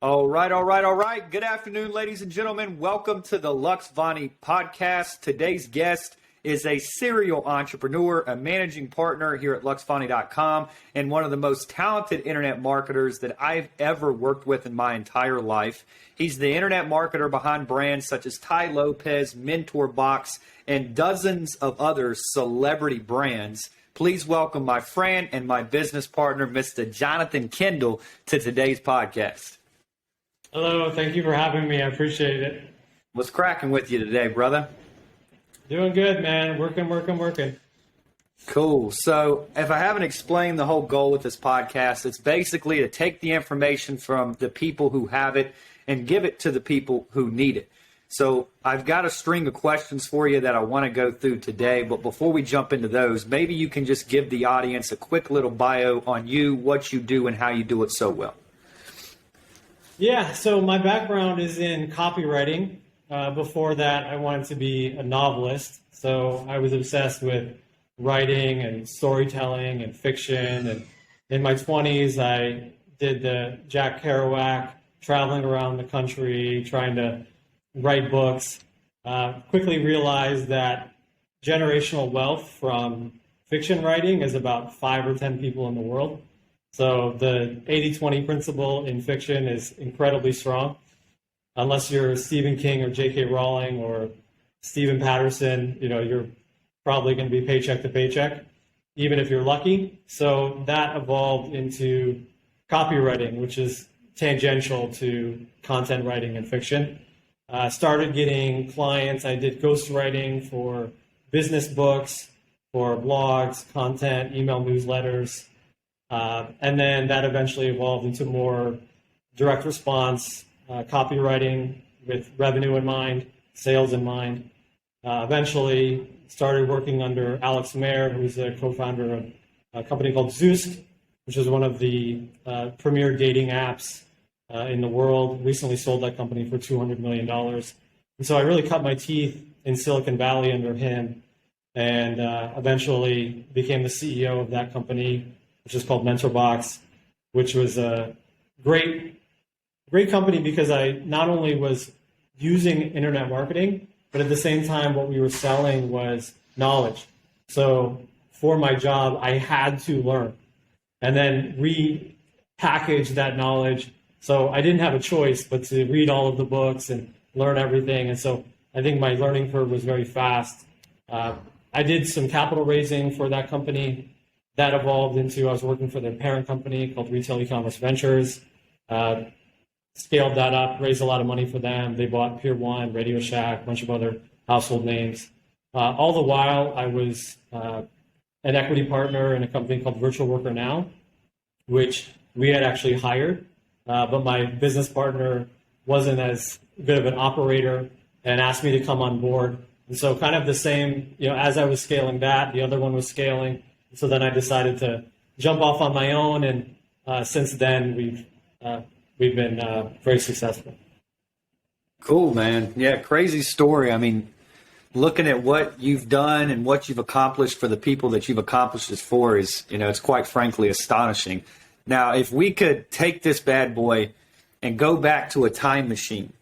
All right, all right, all right. Good afternoon, ladies and gentlemen. Welcome to the Luxvoni podcast. Today's guest is a serial entrepreneur, a managing partner here at Luxvoni.com, and one of the most talented internet marketers that I've ever worked with in my entire life. He's the internet marketer behind brands such as Tai Lopez, Mentor Box, and dozens of other celebrity brands. Please welcome my friend and my business partner, Mr. Jonathon Kendall, to today's podcast. Hello, thank you for having me. I appreciate it. What's cracking with you today, brother? Doing good, man. Working. Cool. So if I haven't explained the whole goal with this podcast, it's basically to take the information from the people who have it and give it to the people who need it. So I've got a string of questions for you that I want to go through today. But before we jump into those, maybe you can just give the audience a quick little bio on you, what you do, and how you do it so well. Yeah, so my background is in copywriting. Before that, I wanted to be a novelist. So I was obsessed with writing and storytelling and fiction. And in my 20s, I did the Jack Kerouac, traveling around the country, trying to write books. Quickly realized that generational wealth from fiction writing is about 5 or 10 people in the world. So the 80-20 principle in fiction is incredibly strong. Unless you're Stephen King or J.K. Rowling or Stephen Patterson, you're probably going to be paycheck to paycheck, even if you're lucky. So that evolved into copywriting, which is tangential to content writing and fiction. Started getting clients. I did ghostwriting for business books, for blogs, content, email newsletters. And then that eventually evolved into more direct response, copywriting with revenue in mind, sales in mind. Eventually started working under Alex Mehr, who's a co-founder of a company called Zoosk, which is one of the premier dating apps in the world. Recently sold that company for $200 million. And so I really cut my teeth in Silicon Valley under him, and eventually became the CEO of that company, which is called Mentor Box, which was a great company because I not only was using internet marketing, but at the same time, what we were selling was knowledge. So for my job, I had to learn and then repackage that knowledge. So I didn't have a choice but to read all of the books and learn everything. And so I think my learning curve was very fast. I did some capital raising for that company. That evolved into, I was working for their parent company called Retail E-commerce Ventures. Scaled that up, raised a lot of money for them. They bought Pier 1, Radio Shack, a bunch of other household names. All the while, I was an equity partner in a company called Virtual Worker Now, which we had actually hired. But my business partner wasn't as good of an operator and asked me to come on board. And so kind of the same, as I was scaling that, the other one was scaling. So then I decided to jump off on my own, and since then we've been very successful. Cool, man. Yeah, crazy story. I mean, looking at what you've done and what you've accomplished for the people that you've accomplished this for is, it's quite frankly astonishing. Now, if we could take this bad boy and go back to a time machine,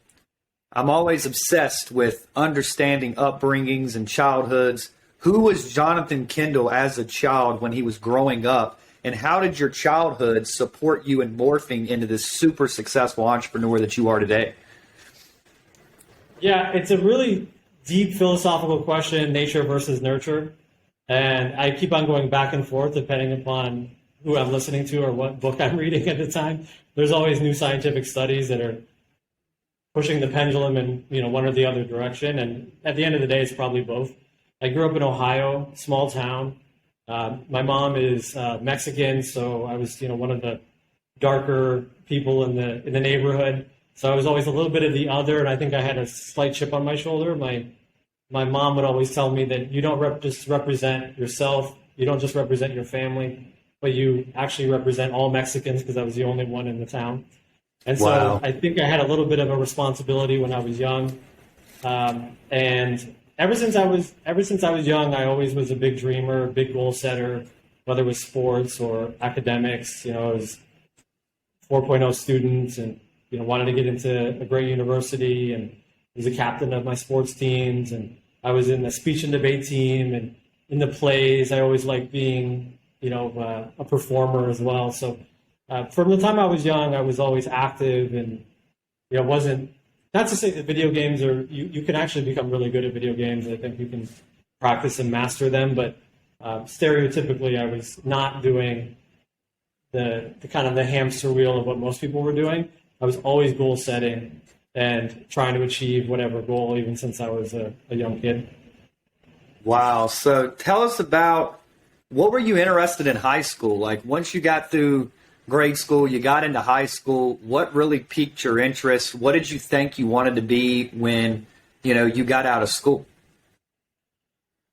I'm always obsessed with understanding upbringings and childhoods. Who was Jonathon Kendall as a child when he was growing up, and how did your childhood support you in morphing into this super successful entrepreneur that you are today? Yeah, it's a really deep philosophical question, nature versus nurture. And I keep on going back and forth depending upon who I'm listening to or what book I'm reading at the time. There's always new scientific studies that are pushing the pendulum in one or the other direction. And at the end of the day, it's probably both. I grew up in Ohio, small town. My mom is Mexican, so I was, one of the darker people in the neighborhood. So I was always a little bit of the other, and I think I had a slight chip on my shoulder. My mom would always tell me that you don't just represent yourself, you don't just represent your family, but you actually represent all Mexicans, because I was the only one in the town. And so Wow. I think I had a little bit of a responsibility when I was young, and Ever since I was young, I always was a big dreamer, big goal setter, whether it was sports or academics. I was 4.0 students and wanted to get into a great university, and was a captain of my sports teams, and I was in the speech and debate team and in the plays. I always liked being, a performer as well. So from the time I was young, I was always active, and wasn't, not to say that video games are, you can actually become really good at video games. I think you can practice and master them, but stereotypically I was not doing the kind of the hamster wheel of what most people were doing. I was always goal setting and trying to achieve whatever goal, even since I was a young kid. Wow. So tell us about, what were you interested in high school? Like once you got through grade school, you got into high school, what really piqued your interest? What did you think you wanted to be when, you got out of school?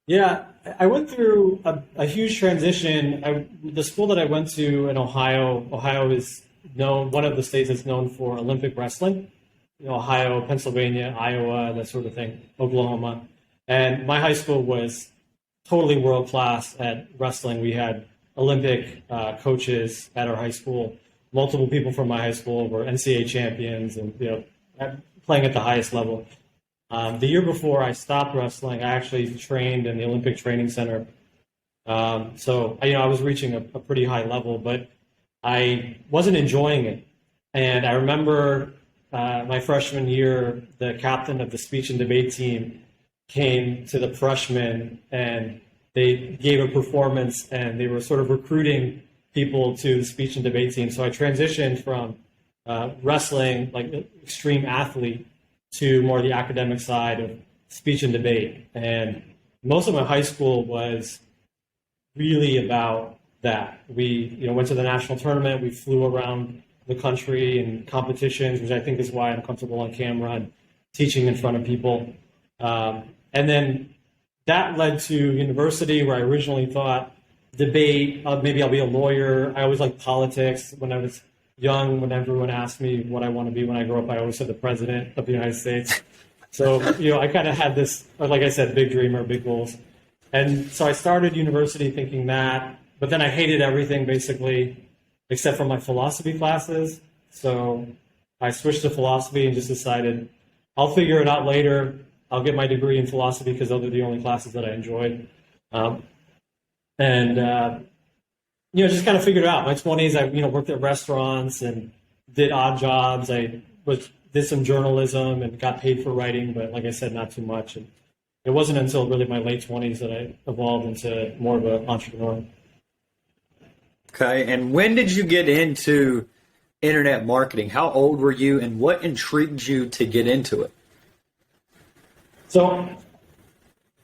Yeah, I went through a huge transition. The school that I went to in Ohio is known, one of the states that's known for Olympic wrestling. Ohio, Pennsylvania, Iowa, that sort of thing, Oklahoma. And my high school was totally world class at wrestling. We had Olympic coaches at our high school. Multiple people from my high school were NCAA champions and playing at the highest level. The year before I stopped wrestling, I actually trained in the Olympic Training Center. So I was reaching a pretty high level, but I wasn't enjoying it. And I remember my freshman year, the captain of the speech and debate team came to the freshmen, and they gave a performance, and they were sort of recruiting people to the speech and debate team. So I transitioned from wrestling, like extreme athlete, to more the academic side of speech and debate. And most of my high school was really about that. We went to the national tournament. We flew around the country in competitions, which I think is why I'm comfortable on camera and teaching in front of people. And then that led to university, where I originally thought debate, maybe I'll be a lawyer. I always liked politics. When I was young, when everyone asked me what I want to be when I grow up, I always said the president of the United States. So, I kind of had this, like I said, big dreamer, big goals. And so I started university thinking that, but then I hated everything basically, except for my philosophy classes. So I switched to philosophy and just decided I'll figure it out later. I'll get my degree in philosophy because those are the only classes that I enjoyed. Just kind of figured it out. My 20s, I worked at restaurants and did odd jobs. I did some journalism and got paid for writing, but like I said, not too much. And it wasn't until really my late 20s that I evolved into more of an entrepreneur. Okay, and when did you get into internet marketing? How old were you, and what intrigued you to get into it? So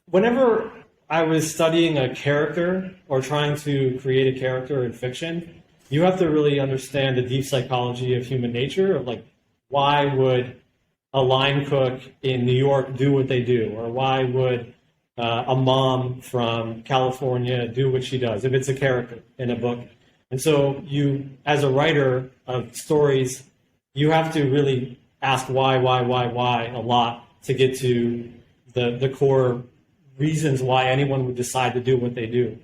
whenever I was studying a character or trying to create a character in fiction, you have to really understand the deep psychology of human nature, of like, why would a line cook in New York do what they do? Or why would a mom from California do what she does, if it's a character in a book? And so you, as a writer of stories, you have to really ask why a lot to get to the core reasons why anyone would decide to do what they do.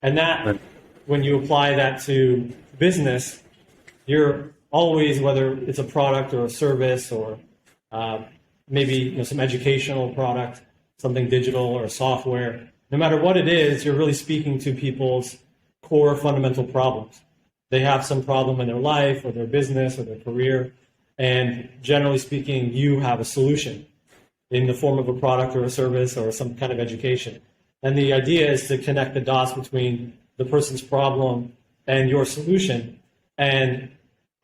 And that, when you apply that to business, you're always, whether it's a product or a service or maybe some educational product, something digital or software, no matter what it is, you're really speaking to people's core fundamental problems. They have some problem in their life or their business or their career, and generally speaking, you have a solution in the form of a product or a service or some kind of education. And the idea is to connect the dots between the person's problem and your solution. And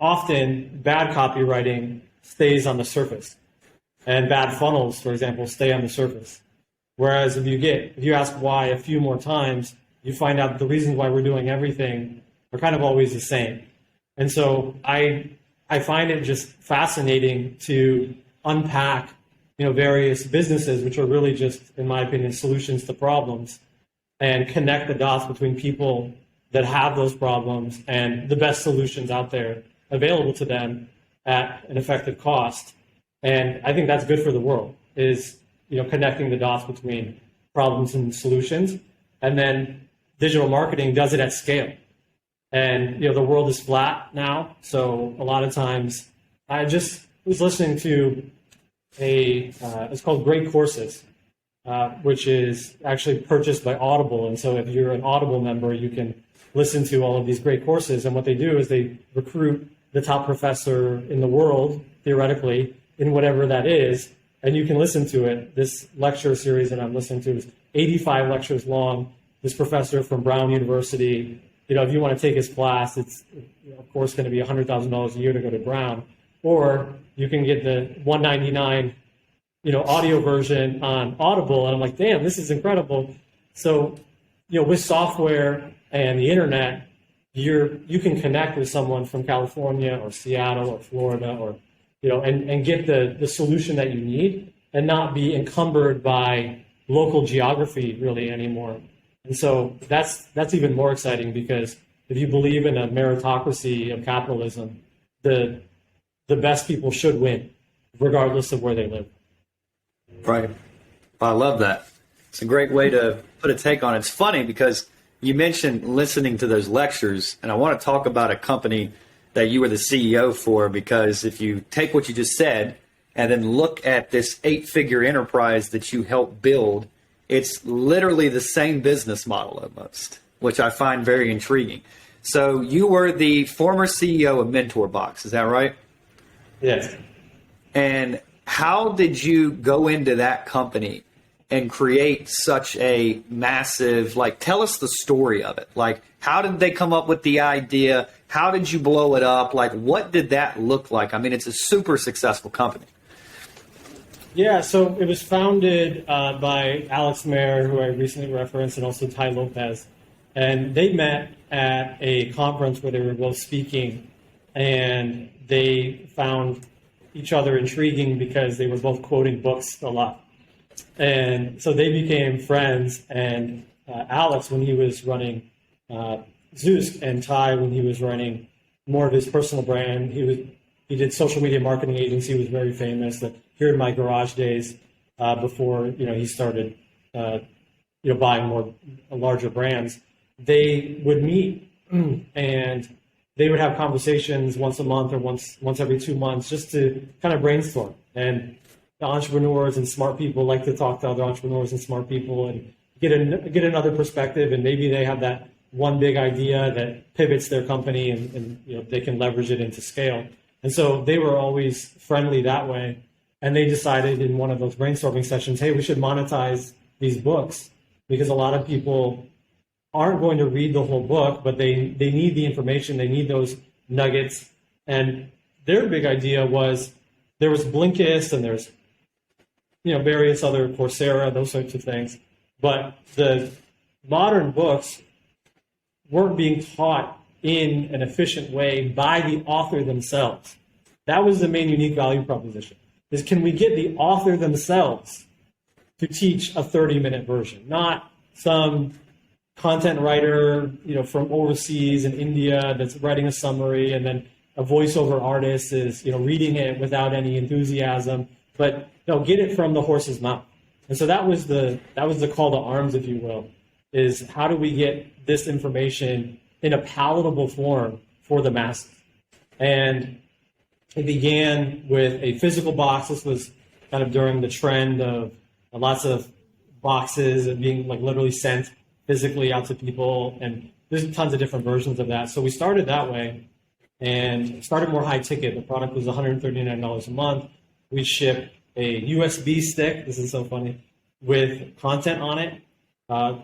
often bad copywriting stays on the surface, and bad funnels, for example, stay on the surface. Whereas if you ask why a few more times, you find out the reasons why we're doing everything are kind of always the same. And so I find it just fascinating to unpack various businesses, which are really just, in my opinion, solutions to problems, and connect the dots between people that have those problems and the best solutions out there available to them at an effective cost. And I think that's good for the world, is connecting the dots between problems and solutions. And then digital marketing does it at scale. And the world is flat now, so a lot of times I just was listening to it's called Great Courses, which is actually purchased by Audible. And so if you're an Audible member, you can listen to all of these great courses. And what they do is they recruit the top professor in the world, theoretically, in whatever that is, and you can listen to it. This lecture series that I'm listening to is 85 lectures long. This professor from Brown University, if you want to take his class, it's of course going to be $100,000 a year to go to Brown, or you can get the $199, audio version on Audible. And I'm like, damn, this is incredible. So, with software and the internet, you can connect with someone from California or Seattle or Florida or, and get the solution that you need and not be encumbered by local geography really anymore. And so that's even more exciting, because if you believe in a meritocracy of capitalism, the best people should win, regardless of where they live. Right. I love that. It's a great way to put a take on it. It's funny because you mentioned listening to those lectures, and I want to talk about a company that you were the CEO for, because if you take what you just said and then look at this 8-figure enterprise that you helped build, it's literally the same business model almost, which I find very intriguing. So you were the former CEO of MentorBox, is that right? Yes. And how did you go into that company and create such a massive, tell us the story of it. How did they come up with the idea? How did you blow it up? What did that look like? I mean, it's a super successful company. Yeah, so it was founded by Alex Mehr, who I recently referenced, and also Tai Lopez. And they met at a conference where they were both speaking, and they found each other intriguing because they were both quoting books a lot. And so they became friends, and Alex, when he was running Zoosk, and Tai, when he was running more of his personal brand, he did social media marketing agency, was very famous. Here in my garage days, before he started buying larger brands, they would meet and they would have conversations once a month or once every 2 months, just to kind of brainstorm. And the entrepreneurs and smart people like to talk to other entrepreneurs and smart people and get another perspective, and maybe they have that one big idea that pivots their company, and they can leverage it into scale. And so they were always friendly that way. And they decided in one of those brainstorming sessions, hey, we should monetize these books, because a lot of people aren't going to read the whole book, but they need the information, they need those nuggets. And their big idea was, there was Blinkist and there's various other Coursera, those sorts of things. But the modern books weren't being taught in an efficient way by the author themselves. That was the main unique value proposition, is can we get the author themselves to teach a 30-minute version, not some content writer, from overseas in India that's writing a summary, and then a voiceover artist is, reading it without any enthusiasm, but get it from the horse's mouth. And so that was the call to arms, if you will, is how do we get this information in a palatable form for the masses? And it began with a physical box. This was kind of during the trend of lots of boxes and being literally sent physically out to people. And there's tons of different versions of that. So we started that way and started more high ticket. The product was $139 a month. We shipped a USB stick. This is so funny, with content on it,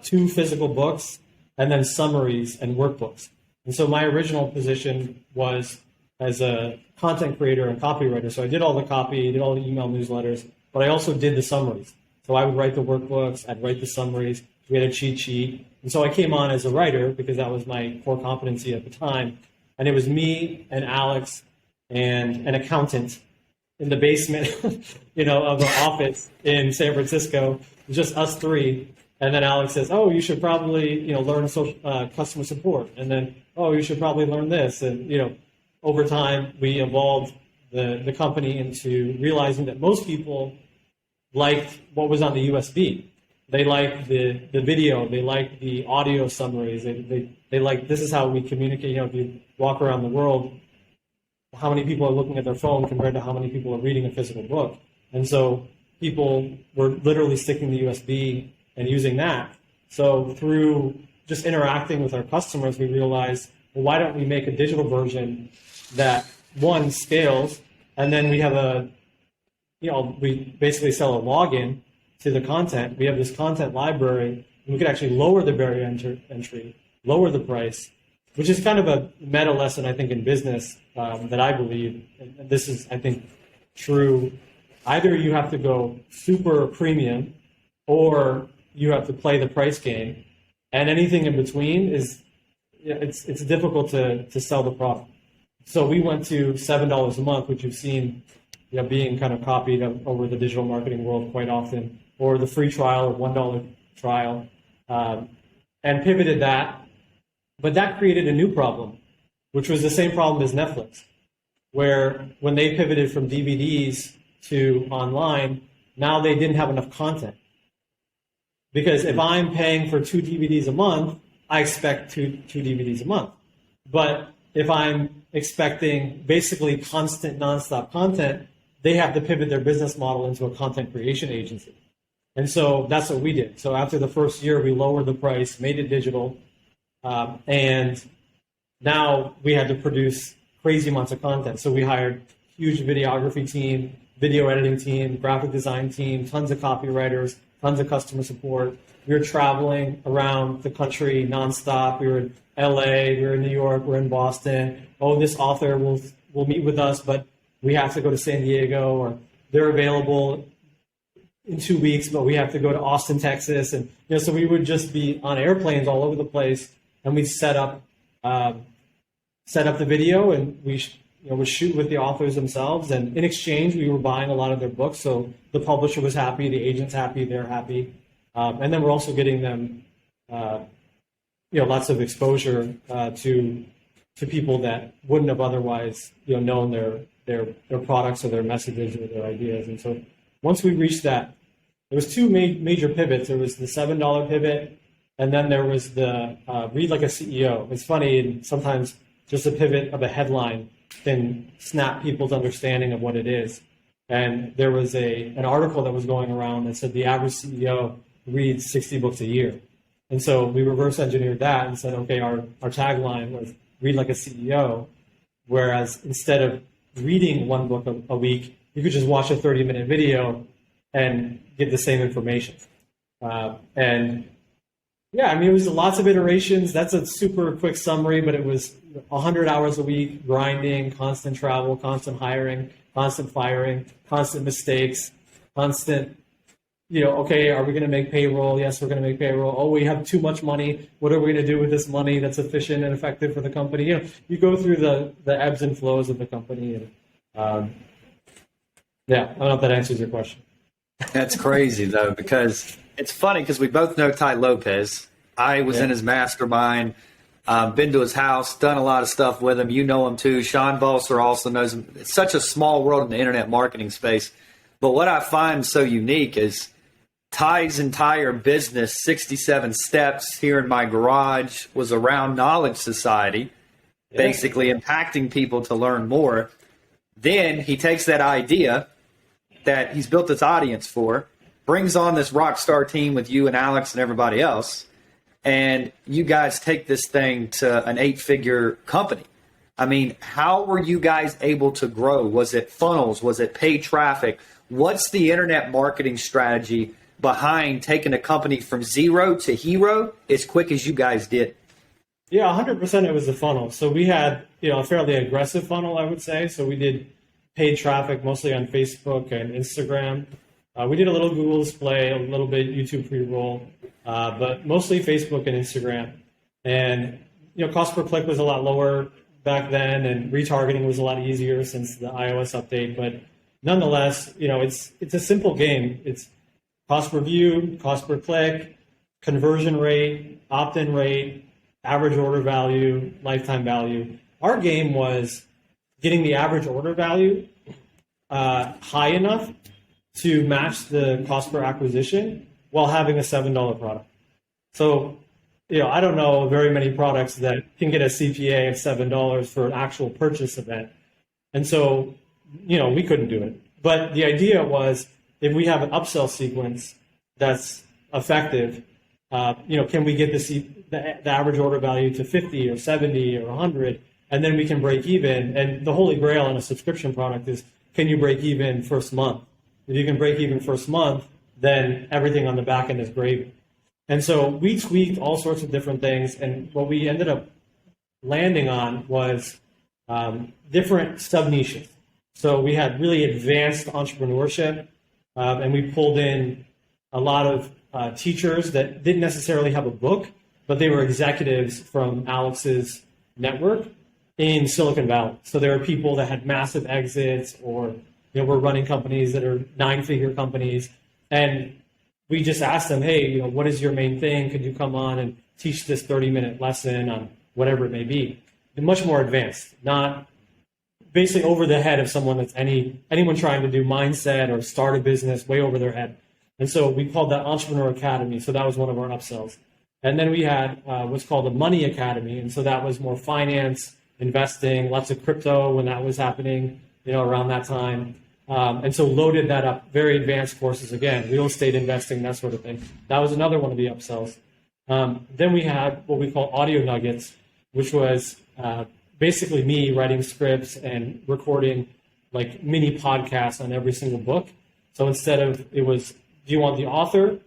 2 physical books, and then summaries and workbooks. And so my original position was as a content creator and copywriter. So I did all the copy, did all the email newsletters, but I also did the summaries. So I would write the workbooks, I'd write the summaries. We had a cheat sheet. And so I came on as a writer because that was my core competency at the time. And it was me and Alex and an accountant in the basement, of an office in San Francisco, just us 3. And then Alex says, oh, you should probably, learn customer support. And then, oh, you should probably learn this. And, over time, we evolved the company into realizing that most people liked what was on the USB. They liked the video. They liked the audio summaries. They liked, this is how we communicate. If you walk around the world, how many people are looking at their phone compared to how many people are reading a physical book. And so people were literally sticking the USB and using that. So through just interacting with our customers, we realized, well, why don't we make a digital version that, one, scales, and then we have we basically sell a login to the content. We have this content library, and we could actually lower the barrier entry, lower the price, which is kind of a meta lesson, I think, in business that I believe, and this is, I think, true. Either you have to go super premium, or you have to play the price game, and anything in between it's difficult to sell the product. So we went to $7 a month, which you've seen being kind of copied over the digital marketing world quite often, or the free trial or $1 trial, and pivoted that. But that created a new problem, which was the same problem as Netflix, where when they pivoted from DVDs to online, now they didn't have enough content. Because if I'm paying for 2 DVDs a month, I expect two DVDs a month. But if I'm expecting basically constant, nonstop content, they have to pivot their business model into a content creation agency. And so that's what we did. So after the first year, we lowered the price, made it digital, and now we had to produce crazy amounts of content. So we hired huge videography team, video editing team, graphic design team, tons of copywriters, tons of customer support. We were traveling around the country nonstop. We were in LA, we were in New York, we're in Boston. Oh, this author will meet with us, but we have to go to San Diego, or they're available in 2 weeks, but we have to go to Austin, Texas. And so we would just be on airplanes all over the place, and we'd set up the video, and we would shoot with the authors themselves. And in exchange, we were buying a lot of their books. So the publisher was happy, the agent's happy, they're happy. And then we're also getting them, lots of exposure to people that wouldn't have otherwise, known their products or their messages or their ideas. And so once we reached that, there was 2 major pivots. There was the $7 pivot, and then there was the read like a CEO. It's funny, and sometimes just a pivot of a headline can snap people's understanding of what it is. And there was an article that was going around that said the average CEO reads 60 books a year. And so we reverse engineered that and said, okay, our tagline was read like a CEO, whereas instead of reading 1 book a week, you could just watch a 30-minute video and get the same information. It was lots of iterations. That's a super quick summary, but it was 100 hours a week, grinding, constant travel, constant hiring, constant firing, constant mistakes, constant, okay, are we going to make payroll? Yes, we're going to make payroll. Oh, we have too much money. What are we going to do with this money that's efficient and effective for the company? You go through the ebbs and flows of the company. And I don't know if that answers your question. That's crazy, though, because it's funny because we both know Tai Lopez. I was in his mastermind, been to his house, done a lot of stuff with him. You know him, too. Sean Balser also knows him. It's such a small world in the internet marketing space. But what I find so unique is Tai's entire business, 67 Steps here in my garage, was around Knowledge Society, basically impacting people to learn more. Then he takes that idea that he's built this audience for, brings on this rock star team with you and Alex and everybody else, and you guys take this thing to an 8-figure company. I mean, how were you guys able to grow? Was it funnels? Was it paid traffic? What's the internet marketing strategy behind taking a company from 0 to hero as quick as you guys did? Yeah, 100% it was the funnel. So we had a fairly aggressive funnel, I would say. So we did paid traffic mostly on Facebook and Instagram. We did a little Google display, a little bit YouTube pre-roll, but mostly Facebook and Instagram. And cost per click was a lot lower back then, and retargeting was a lot easier since the iOS update. But nonetheless, it's a simple game. It's cost per view, cost per click, conversion rate, opt-in rate, average order value, lifetime value. Our game was getting the average order value high enough to match the cost per acquisition while having a $7 product. So, I don't know very many products that can get a CPA of $7 for an actual purchase event. And so, we couldn't do it. But the idea was, if we have an upsell sequence that's effective, can we get the average order value to 50 or 70 or 100, and then we can break even. And the holy grail in a subscription product is, can you break even first month? If you can break even first month, then everything on the back end is gravy. And so we tweaked all sorts of different things, and what we ended up landing on was different sub-niches. So we had really advanced entrepreneurship, and we pulled in a lot of teachers that didn't necessarily have a book, but they were executives from Alex's network in Silicon Valley. So there were people that had massive exits, or were running companies that are 9-figure companies, and we just asked them, hey, what is your main thing? Could you come on and teach this 30-minute lesson on whatever it may be? And much more advanced, not basically over the head of someone that's anyone trying to do mindset or start a business way over their head. And so we called that Entrepreneur Academy. So that was one of our upsells. And then we had what's called the Money Academy. And so that was more finance, investing, lots of crypto when that was happening, around that time. And so loaded that up, very advanced courses, again, real estate investing, that sort of thing. That was another one of the upsells. Then we had what we call audio nuggets, which was basically me writing scripts and recording like mini podcasts on every single book. So instead of, it was, do you want the author?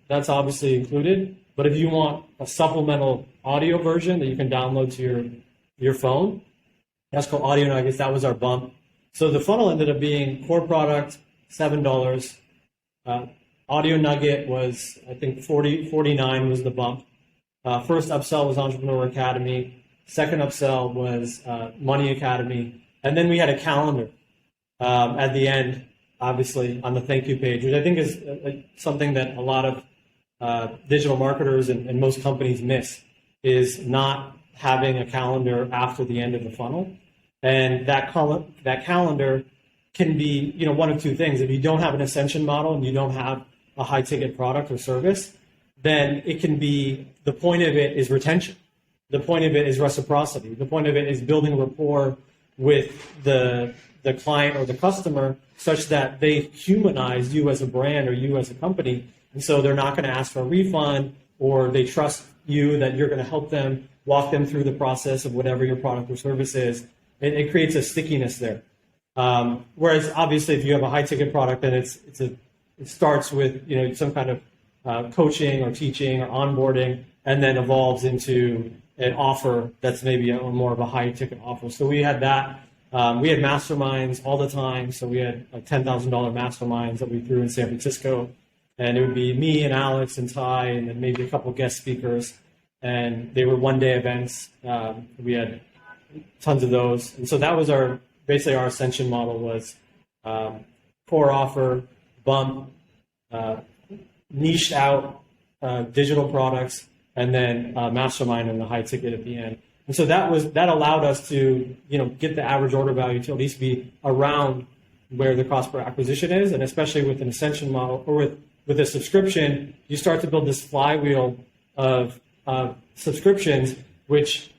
That's obviously included. But if you want a supplemental audio version that you can download to your phone, that's called audio nuggets. That was our bump. So the funnel ended up being core product, $7. Audio nugget was, I think, $49 was the bump. First upsell was Entrepreneur Academy. Second upsell was Money Academy. And then we had a calendar at the end, obviously, on the thank you page, which I think is something that a lot of digital marketers and most companies miss, is not having a calendar after the end of the funnel. And that calendar can be, one of two things. If you don't have an ascension model and you don't have a high ticket product or service, then it can be, the point of it is retention. The point of it is reciprocity. The point of it is building rapport with the client or the customer such that they humanize you as a brand or you as a company. And so they're not going to ask for a refund, or they trust you that you're going to help them, walk them through the process of whatever your product or service is. It creates a stickiness there. Whereas obviously if you have a high ticket product, then it starts with some kind of coaching or teaching or onboarding, and then evolves into an offer that's maybe more of a high ticket offer. So we had that. We had masterminds all the time. So we had like $10,000 masterminds that we threw in San Francisco, and it would be me and Alex and Tai, and then maybe a couple guest speakers, and they were one-day events. We had tons of those, and so that was basically our ascension model was core offer, bump, niched out digital products, and then mastermind and the high ticket at the end. And so that allowed us to get the average order value to at least be around where the cost per acquisition is, and especially with an ascension model or with a subscription, you start to build this flywheel of subscriptions, which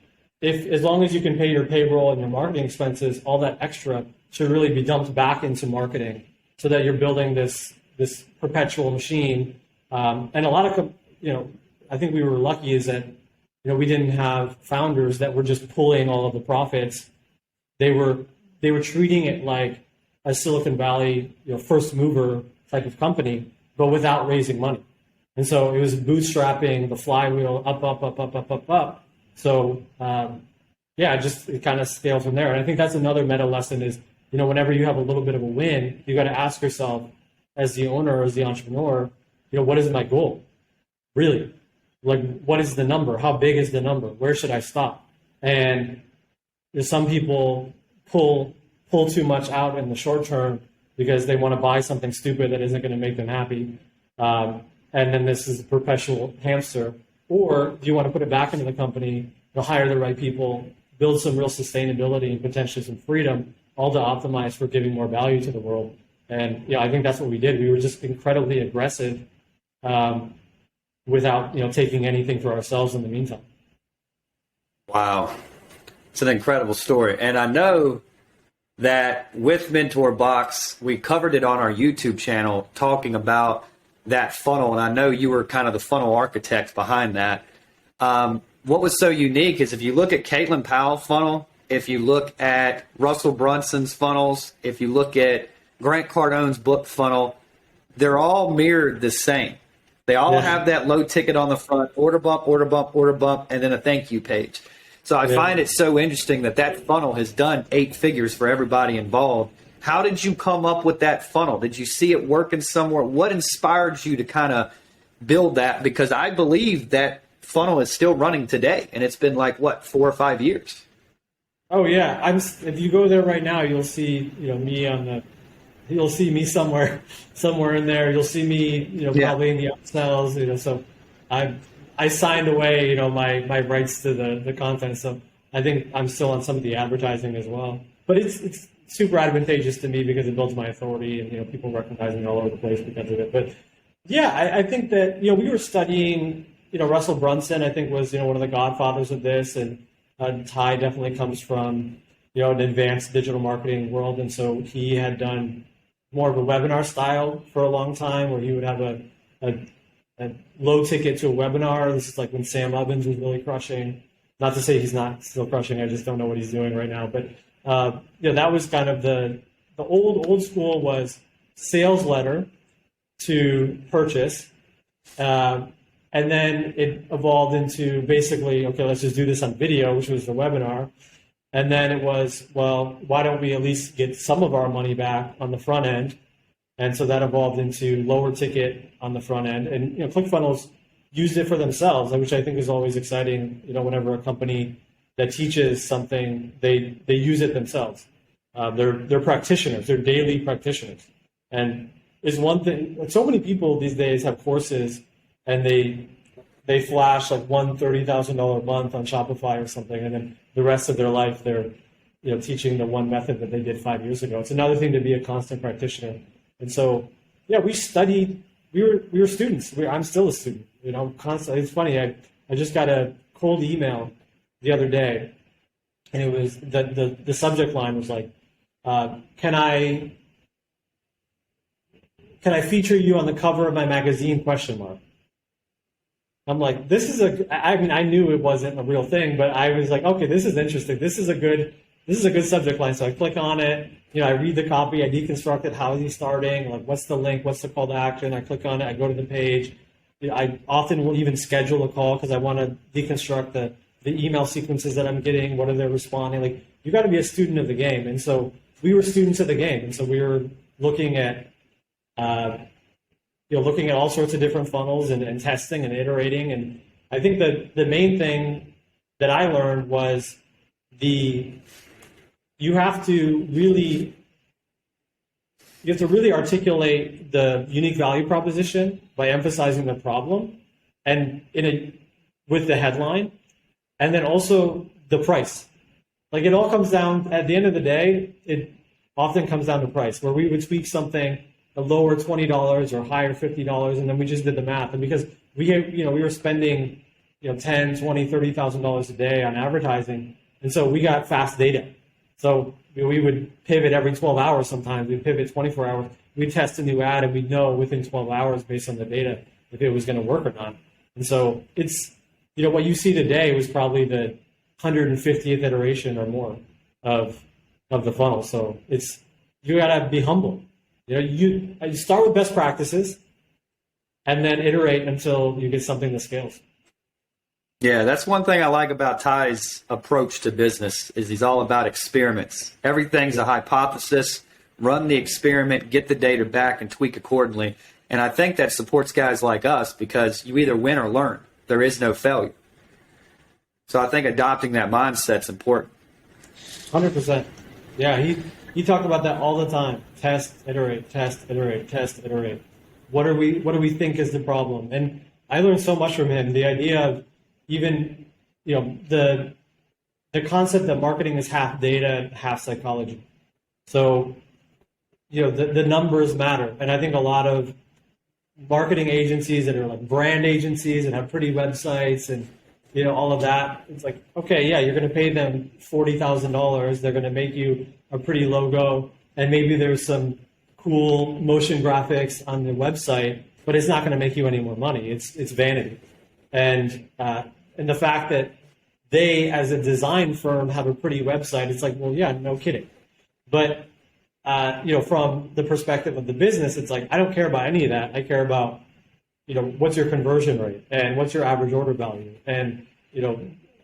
as long as you can pay your payroll and your marketing expenses, all that extra should really be dumped back into marketing, so that you're building this perpetual machine. And a lot of I think we were lucky is that we didn't have founders that were just pulling all of the profits. They were treating it like a Silicon Valley first mover type of company, but without raising money. And so it was bootstrapping the flywheel up. So it kind of scales from there. And I think that's another meta lesson is, whenever you have a little bit of a win, you got to ask yourself as the owner, as the entrepreneur, what is my goal? Really? Like, what is the number? How big is the number? Where should I stop? And some people pull too much out in the short term because they want to buy something stupid that isn't going to make them happy. And then this is a perpetual hamster. Or do you want to put it back into the company, hire the right people, build some real sustainability and potentially some freedom, all to optimize for giving more value to the world? And I think that's what we did. We were just incredibly aggressive without taking anything for ourselves in the meantime. Wow. It's an incredible story. And I know that with Mentor Box, we covered it on our YouTube channel talking about that funnel. And I know you were kind of the funnel architect behind that. What was so unique is if you look at Caitlin Powell's funnel, if you look at Russell Brunson's funnels, if you look at Grant Cardone's book funnel, they're all mirrored the same. They all have that low ticket on the front, order bump, order bump, order bump, and then a thank you page. So I find it so interesting that that funnel has done 8 figures for everybody involved. How did you come up with that funnel? Did you see it working somewhere? What inspired you to kind of build that? Because I believe that funnel is still running today, and it's been like, what, 4 or 5 years? Oh yeah, if you go there right now, you'll see me you'll see me somewhere in there. You'll see me probably in the upsells. So I signed away my rights to the content. So I think I'm still on some of the advertising as well. But it's super advantageous to me because it builds my authority, and people recognize me all over the place because of it. But yeah, I think that we were studying Russell Brunson. I think was one of the godfathers of this, and Tai definitely comes from an advanced digital marketing world, and so he had done more of a webinar style for a long time, where he would have a low ticket to a webinar. This is like when Sam Ovens was really crushing. Not to say he's not still crushing. I just don't know what he's doing right now. But that was kind of the old school was sales letter to purchase. And then it evolved into basically, okay, let's just do this on video, which was the webinar. And then it was, well, why don't we at least get some of our money back on the front end? And so that evolved into lower ticket on the front end. And ClickFunnels used it for themselves, which I think is always exciting. Whenever a company that teaches something, they use it themselves. They're practitioners. They're daily practitioners. And is one thing. So many people these days have courses, and they flash like one $30,000 a month on Shopify or something, and then the rest of their life they're teaching the one method that they did 5 years ago. It's another thing to be a constant practitioner. And so we studied. We were students. I'm still a student. Constantly. It's funny. I just got a cold email the other day, and it was the subject line was like, can I feature you on the cover of my magazine ? I'm like, I knew it wasn't a real thing, but I was like, okay, this is interesting. This is a good subject line. So I click on it, I read the copy, I deconstruct it. How is he starting? Like, what's the link? What's the call to action? I click on it, I go to the page. I often will even schedule a call because I want to deconstruct the email sequences that I'm getting. What are they responding? Like, you got to be a student of the game. And so we were students of the game. And so we were looking at, looking at all sorts of different funnels and testing and iterating. And I think that the main thing that I learned was you have to really articulate the unique value proposition by emphasizing the problem and with the headline, and then also the price. Like, it all comes down, at the end of the day, it often comes down to price, where we would tweak something a lower $20 or higher $50, and then we just did the math. And because we were spending $10, $20, $30,000 a day on advertising, and so we got fast data. So we would pivot every 12 hours sometimes. We'd pivot 24 hours. We'd test a new ad, and we'd know within 12 hours based on the data if it was going to work or not. And so it's, what you see today was probably the 150th iteration or more of the funnel. So you got to be humble. You start with best practices and then iterate until you get something that scales. Yeah, that's one thing I like about Tai's approach to business is he's all about experiments. Everything's a hypothesis. Run the experiment, get the data back, and tweak accordingly. And I think that supports guys like us because you either win or learn. There is no failure. So I think adopting that mindset's important. 100%. Yeah, he talked about that all the time. Test, iterate, test, iterate, test, iterate. What do we think is the problem? And I learned so much from him. The idea of even, the concept that marketing is half data, half psychology. So, the numbers matter. And I think a lot of marketing agencies that are like brand agencies and have pretty websites and all of that. It's like, okay, yeah, you're going to pay them $40,000. They're going to make you a pretty logo, and maybe there's some cool motion graphics on the website, but it's not going to make you any more money. It's vanity, and the fact that they, as a design firm, have a pretty website, it's like, well, yeah, no kidding. But from the perspective of the business, it's like, I don't care about any of that. I care about what's your conversion rate and what's your average order value, and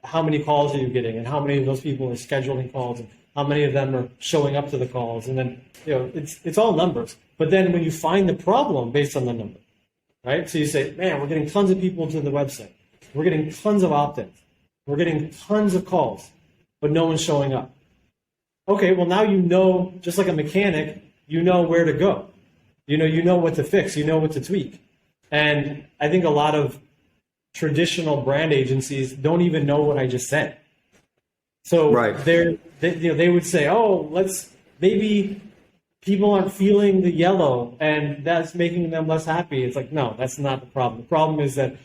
how many calls are you getting, and how many of those people are scheduling calls, and how many of them are showing up to the calls, and then it's all numbers. But then when you find the problem based on the number, right? So you say, man, we're getting tons of people to the website, we're getting tons of opt-ins, we're getting tons of calls, but no one's showing up. Okay, well now just like a mechanic, you know where to go, you know what to fix, you know what to tweak. And I think a lot of traditional brand agencies don't even know what I just said. So right. They would say, oh, maybe people aren't feeling the yellow and that's making them less happy. It's like, no, that's not the problem. The problem is that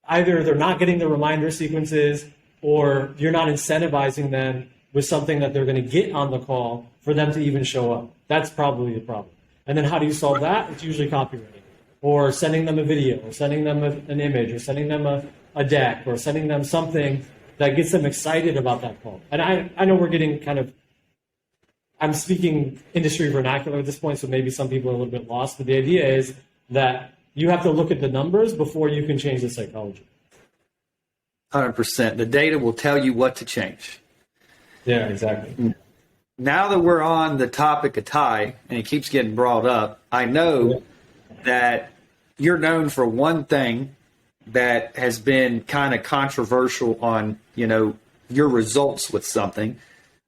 either they're not getting the reminder sequences, or you're not incentivizing them with something that they're going to get on the call for them to even show up. That's probably the problem. And then how do you solve that? It's usually copywriting, or sending them a video, or sending them an image, or sending them a deck, or sending them something that gets them excited about that call. And I know we're getting I'm speaking industry vernacular at this point, so maybe some people are a little bit lost, but the idea is that you have to look at the numbers before you can change the psychology. 100%. The data will tell you what to change. Yeah, exactly. Now that we're on the topic of Tai, and it keeps getting brought up, I know that you're known for one thing that has been kind of controversial on, your results with something.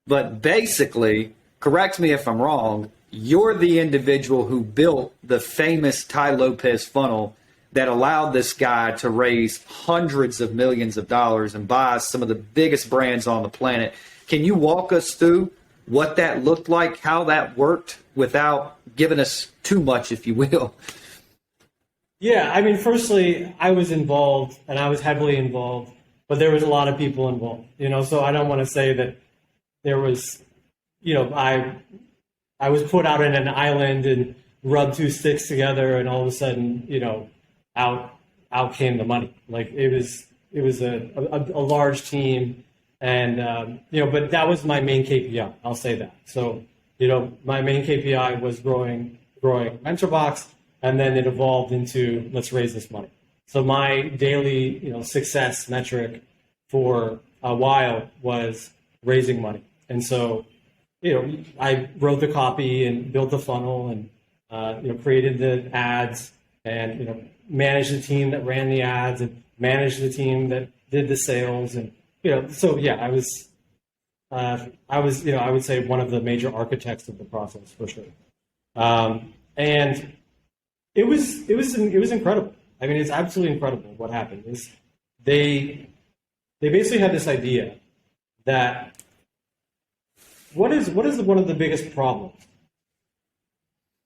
But basically, correct me if I'm wrong, you're the individual who built the famous Tai Lopez funnel that allowed this guy to raise hundreds of millions of dollars and buy some of the biggest brands on the planet. Can you walk us through what that looked like, how that worked, without giving us too much, if you will? Yeah, I mean, firstly, I was involved, and I was heavily involved, but there was a lot of people involved, so I don't want to say that there was, I was put out in an island and rubbed two sticks together, and all of a sudden, out came the money. Like, it was a large team, and, but that was my main KPI, I'll say that. So, my main KPI was growing MentorBox, and then it evolved into, let's raise this money. So my daily, success metric for a while was raising money. And so, I wrote the copy and built the funnel and, created the ads and, managed the team that ran the ads and managed the team that did the sales. And, so yeah, I was, I would say one of the major architects of the process for sure. And it was incredible. I mean, it's absolutely incredible what happened. They basically had this idea that what is one of the biggest problems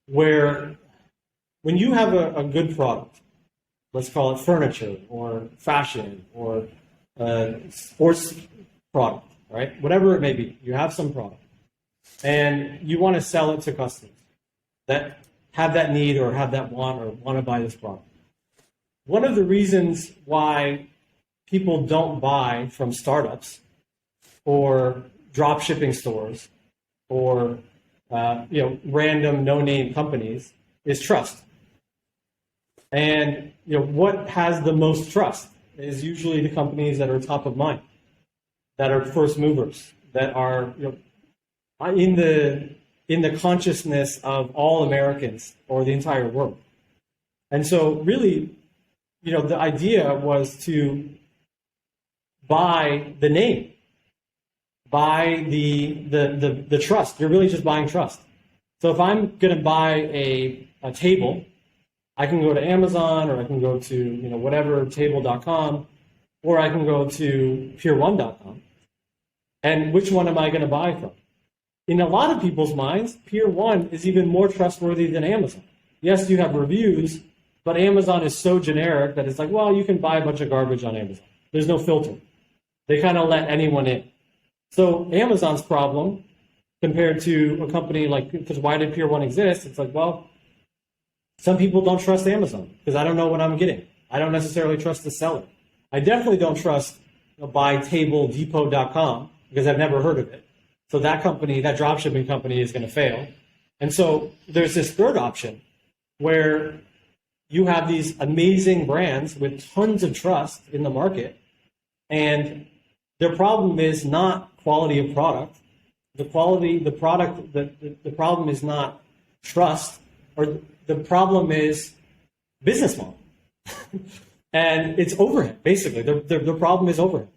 where when you have a good product, let's call it furniture or fashion or sports product, right? Whatever it may be, you have some product and you want to sell it to customers that have that need or have that want or want to buy this product. One of the reasons why people don't buy from startups or drop shipping stores or random no-name companies is trust. And what has the most trust is usually the companies that are top of mind, that are first movers, that are in the consciousness of all Americans or the entire world. And so really, the idea was to buy the name, buy the trust. You're really just buying trust. So if I'm going to buy a table, I can go to Amazon, or I can go to whatever table.com, or I can go to pier1.com. And which one am I going to buy from? In a lot of people's minds, Pier 1 is even more trustworthy than Amazon. Yes, you have reviews, but Amazon is so generic that it's like, well, you can buy a bunch of garbage on Amazon. There's no filter. They kind of let anyone in. So Amazon's problem compared to a company like, because why did Pier 1 exist? It's like, well, some people don't trust Amazon because I don't know what I'm getting. I don't necessarily trust the seller. I definitely don't trust buytabledepot.com because I've never heard of it. So that company, that dropshipping company is going to fail. And so there's this third option where you have these amazing brands with tons of trust in the market, and their problem is not quality of product. The problem is not trust, or the problem is business model. And it's overhead, basically. The problem is overhead.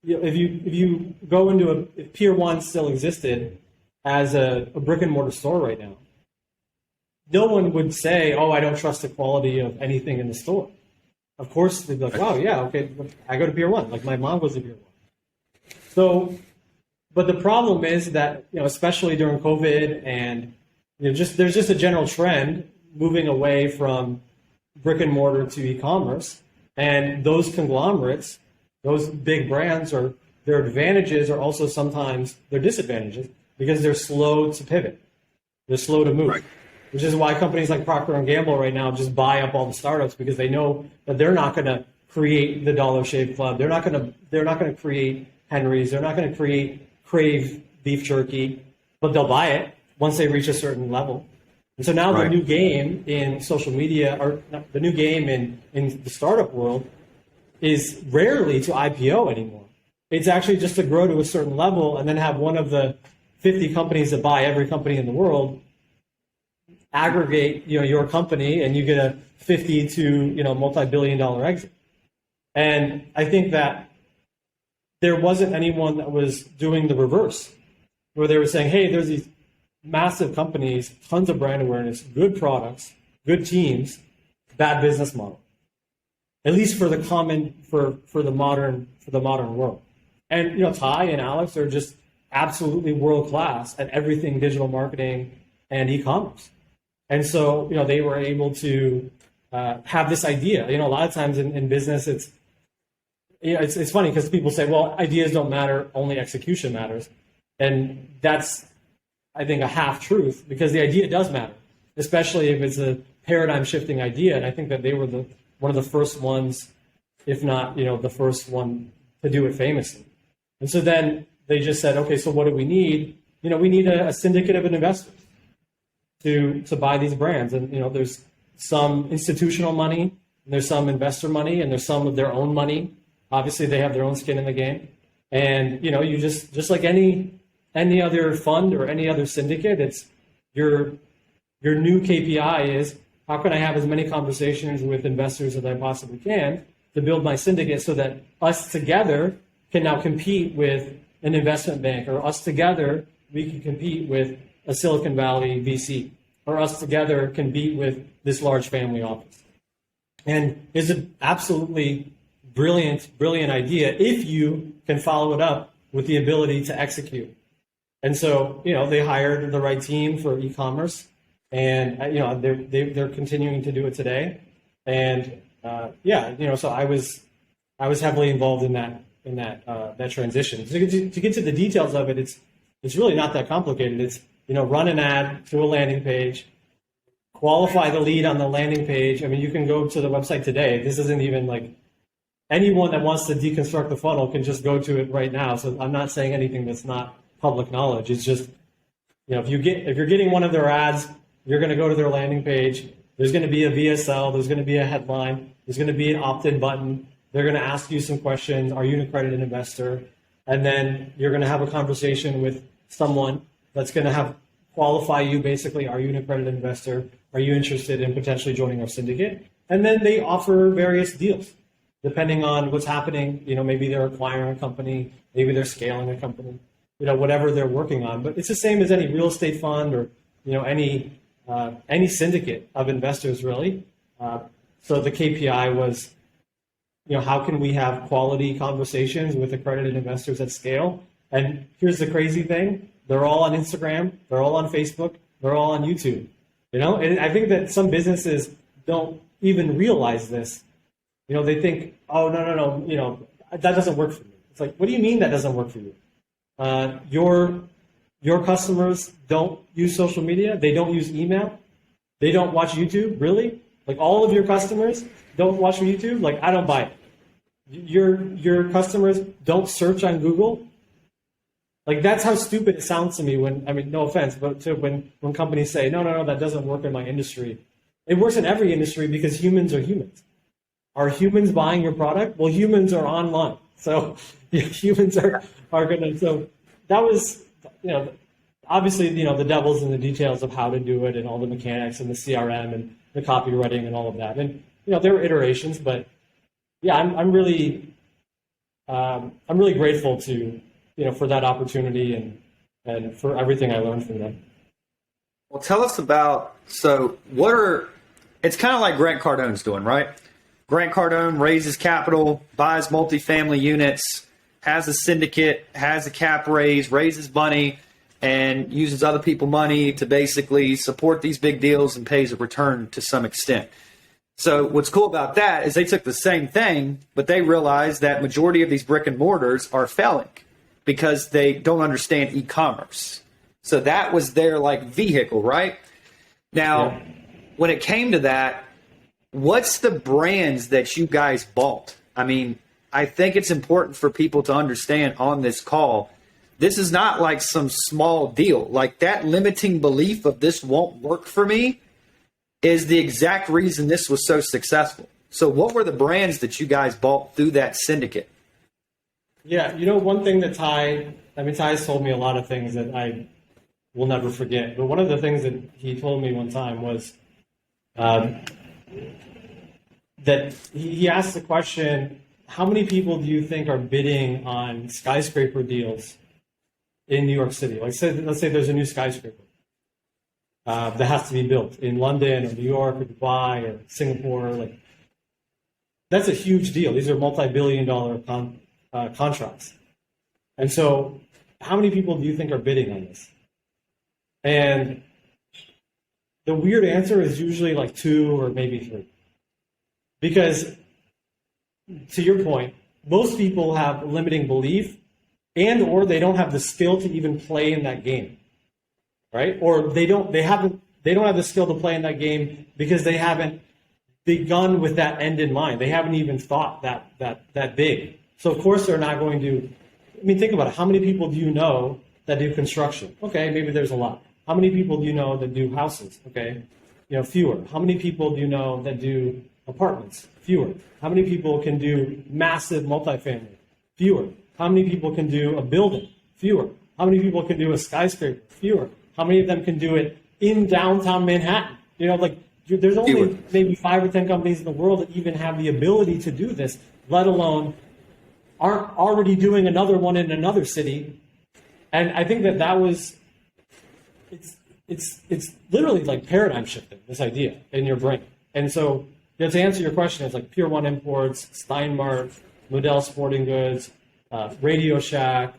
If you go into if Pier 1 still existed as a brick and mortar store right now, no one would say, oh, I don't trust the quality of anything in the store. Of course, they'd be like, wow, yeah, okay, I go to Pier 1. Like my mom goes to Pier 1. So, but the problem is that, especially during COVID and, there's just a general trend moving away from brick and mortar to e-commerce. And those conglomerates, those big brands, their advantages are also sometimes their disadvantages because they're slow to pivot. They're slow to move. Right. Which is why companies like Procter & Gamble right now just buy up all the startups, because they know that they're not going to create the Dollar Shave Club. They're not going to create Henry's. They're not going to create Crave beef jerky, but they'll buy it once they reach a certain level. And so now the new game in social media, or the new game in the startup world, is rarely to IPO anymore. It's actually just to grow to a certain level and then have one of the 50 companies that buy every company in the world aggregate, your company, and you get a 50 to, multi-billion-dollar exit. And I think that there wasn't anyone that was doing the reverse, where they were saying, hey, there's these massive companies, tons of brand awareness, good products, good teams, bad business model. At least for the modern world. And Tai and Alex are just absolutely world class at everything digital marketing and e-commerce. And so, they were able to have this idea. A lot of times in business, it's funny because people say, well, ideas don't matter, only execution matters. And that's, I think, a half truth, because the idea does matter, especially if it's a paradigm shifting idea. And I think that they were one of the first ones, if not, the first one to do it famously. And so then they just said, okay, so what do we need? We need a syndicate of investors to buy these brands. And, there's some institutional money, and there's some investor money, and there's some of their own money. Obviously, they have their own skin in the game. And, you just like any other fund or any other syndicate, it's your new KPI is, how can I have as many conversations with investors as I possibly can to build my syndicate so that us together can now compete with an investment bank, or us together, we can compete with a Silicon Valley VC, or us together compete with this large family office. And it's an absolutely brilliant idea if you can follow it up with the ability to execute. And so, they hired the right team for e-commerce, and they're continuing to do it today. And so I was heavily involved in that transition. To get to the details of it, it's really not that complicated. It's run an ad to a landing page, qualify the lead on the landing page. I mean, you can go to the website today. This isn't even like, anyone that wants to deconstruct the funnel can just go to it right now. So I'm not saying anything that's not public knowledge. It's just, if you're getting one of their ads, you're going to go to their landing page. There's going to be a VSL. There's going to be a headline. There's going to be an opt-in button. They're going to ask you some questions. Are you an accredited investor? And then you're going to have a conversation with someone that's going to qualify you, basically. Are you an accredited investor? Are you interested in potentially joining our syndicate? And then they offer various deals depending on what's happening. Maybe they're acquiring a company, maybe they're scaling a company, whatever they're working on. But it's the same as any real estate fund or any syndicate of investors, really. So the KPI was, how can we have quality conversations with accredited investors at scale? And here's the crazy thing: they're all on Instagram, they're all on Facebook, they're all on YouTube. And I think that some businesses don't even realize this. They think, oh, no, that doesn't work for me. It's like, what do you mean that doesn't work for you? Your customers don't use social media. They don't use email. They don't watch YouTube. Really? Like all of your customers don't watch YouTube? Like, I don't buy it. Your customers don't search on Google. Like, that's how stupid it sounds to me when, I mean, no offense, but when companies say, no, that doesn't work in my industry. It works in every industry because humans are humans. Are humans buying your product? Well, humans are online. So humans are going to, so that was, obviously, the devil's in the details of how to do it and all the mechanics and the CRM and the copywriting and all of that. And, there were iterations, but yeah, I'm really grateful to, for that opportunity and for everything I learned from them. Well, tell us about, it's kind of like Grant Cardone's doing, right? Grant Cardone raises capital, buys multifamily units, has a syndicate, has a cap raise, raises money, and uses other people's money to basically support these big deals and pays a return to some extent. So what's cool about that is they took the same thing, but they realized that majority of these brick and mortars are failing because they don't understand e-commerce. So that was their vehicle, right? Now, when it came to that, what's the brands that you guys bought? I mean, I think it's important for people to understand on this call, this is not like some small deal. Like, that limiting belief of this won't work for me is the exact reason this was so successful. So what were the brands that you guys bought through that syndicate? Yeah, one thing that Ty's told me a lot of things that I will never forget. But one of the things that he told me one time was that he asked the question, how many people do you think are bidding on skyscraper deals in New York City? Let's say there's a new skyscraper that has to be built in London or New York or Dubai or Singapore. That's a huge deal. These are multi-billion-dollar contracts. And so how many people do you think are bidding on this? And the weird answer is usually 2 or maybe 3. Because, to your point, most people have limiting belief and or they don't have the skill to even play in that game, right? Or they don't have the skill to play in that game because they haven't begun with that end in mind. They haven't even thought that big. So, of course, they're not going to. I mean, think about it. How many people do you know that do construction? Okay, maybe there's a lot. How many people do you know that do houses? Okay, fewer. How many people do you know that do apartments? Fewer. How many people can do massive multifamily? Fewer. How many people can do a building? Fewer. How many people can do a skyscraper? Fewer. How many of them can do it in downtown Manhattan? There's only maybe 5 or 10 companies in the world that even have the ability to do this, let alone aren't already doing another one in another city. And I think that was, it's literally paradigm shifting, this idea in your brain. And so to answer your question, it's Pier 1 Imports, Steinmart, Model Sporting Goods, Radio Shack,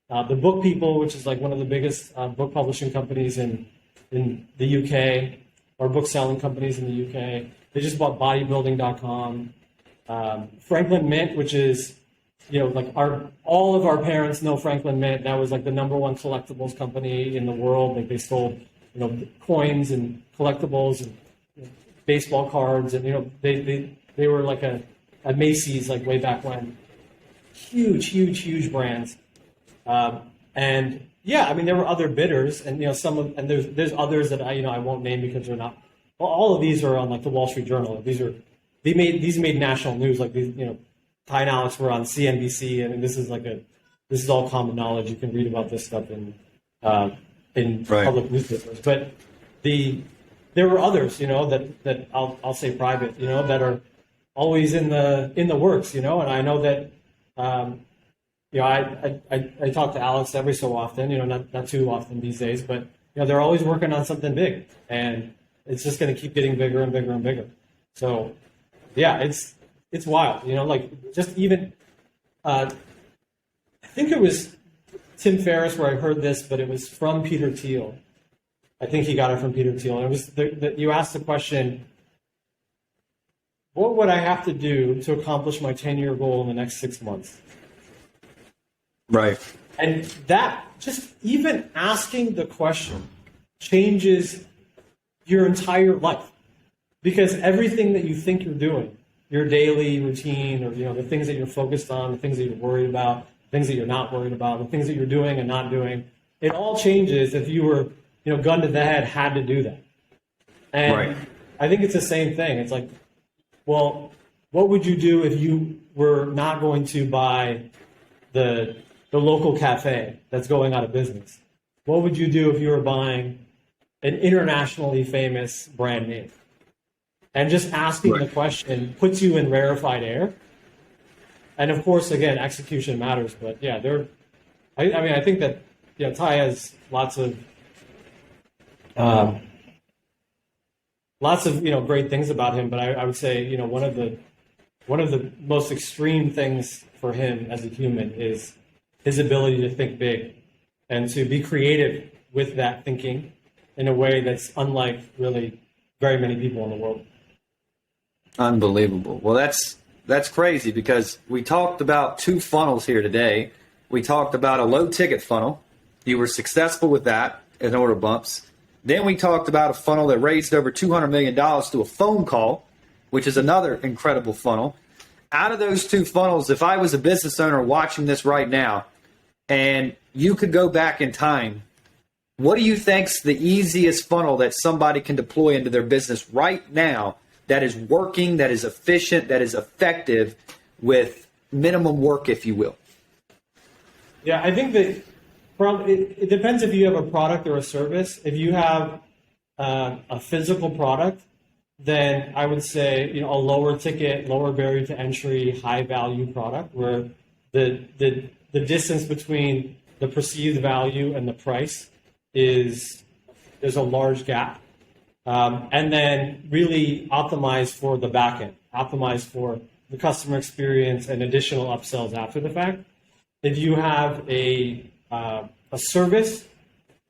the Book People, which is one of the biggest book publishing companies in the UK, or book selling companies in the UK. They just bought bodybuilding.com. Franklin Mint, which is, all of our parents know Franklin Mint. That was the number one collectibles company in the world. They sold, coins and collectibles and baseball cards, and they were a Macy's way back when. Huge brands. And yeah, I mean, there were other bidders, and there's others that I won't name because they're not. Well, all of these are on the Wall Street Journal. These made national news. Ty and Alex were on CNBC, and this is all common knowledge. You can read about this stuff in public newspapers. But there were others, that I'll say private, that are always in the works, and I know that. I talk to Alex every so often, not too often these days, but they're always working on something big, and it's just going to keep getting bigger and bigger and bigger. So, yeah, it's wild, just even. I think it was Tim Ferriss where I heard this, but it was from Peter Thiel. I think he got it from Peter Thiel. And it was you asked the question: what would I have to do to accomplish my 10-year goal in the next 6 months? Right. And that, just even asking the question changes your entire life. Because everything that you think you're doing, your daily routine, or the things that you're focused on, the things that you're worried about, things that you're not worried about, the things that you're doing and not doing, it all changes if you were, gun to the head, had to do that. And Right. I think it's the same thing. It's like, well, what would you do if you were not going to buy the local cafe that's going out of business? What would you do if you were buying an internationally famous brand name? And just asking the question puts you in rarefied air. And of course, again, execution matters. But yeah, I think that Tai has lots of great things about him. But I would say one of the most extreme things for him as a human is his ability to think big and to be creative with that thinking in a way that's unlike really very many people in the world. Unbelievable. Well, that's crazy, because we talked about 2 funnels here today. We talked about a low ticket funnel. You were successful with that in order bumps. Then we talked about a funnel that raised over $200 million to a phone call, which is another incredible funnel. Out of those 2 funnels, if I was a business owner watching this right now and you could go back in time, what do you think's the easiest funnel that somebody can deploy into their business right now that is working, that is efficient, that is effective with minimum work, if you will? Yeah, I think that it depends if you have a product or a service. If you have a physical product, then I would say a lower ticket, lower barrier to entry, high value product where the distance between the perceived value and the price there's a large gap. And then really optimize for the back end, optimize for the customer experience and additional upsells after the fact. If you have a service,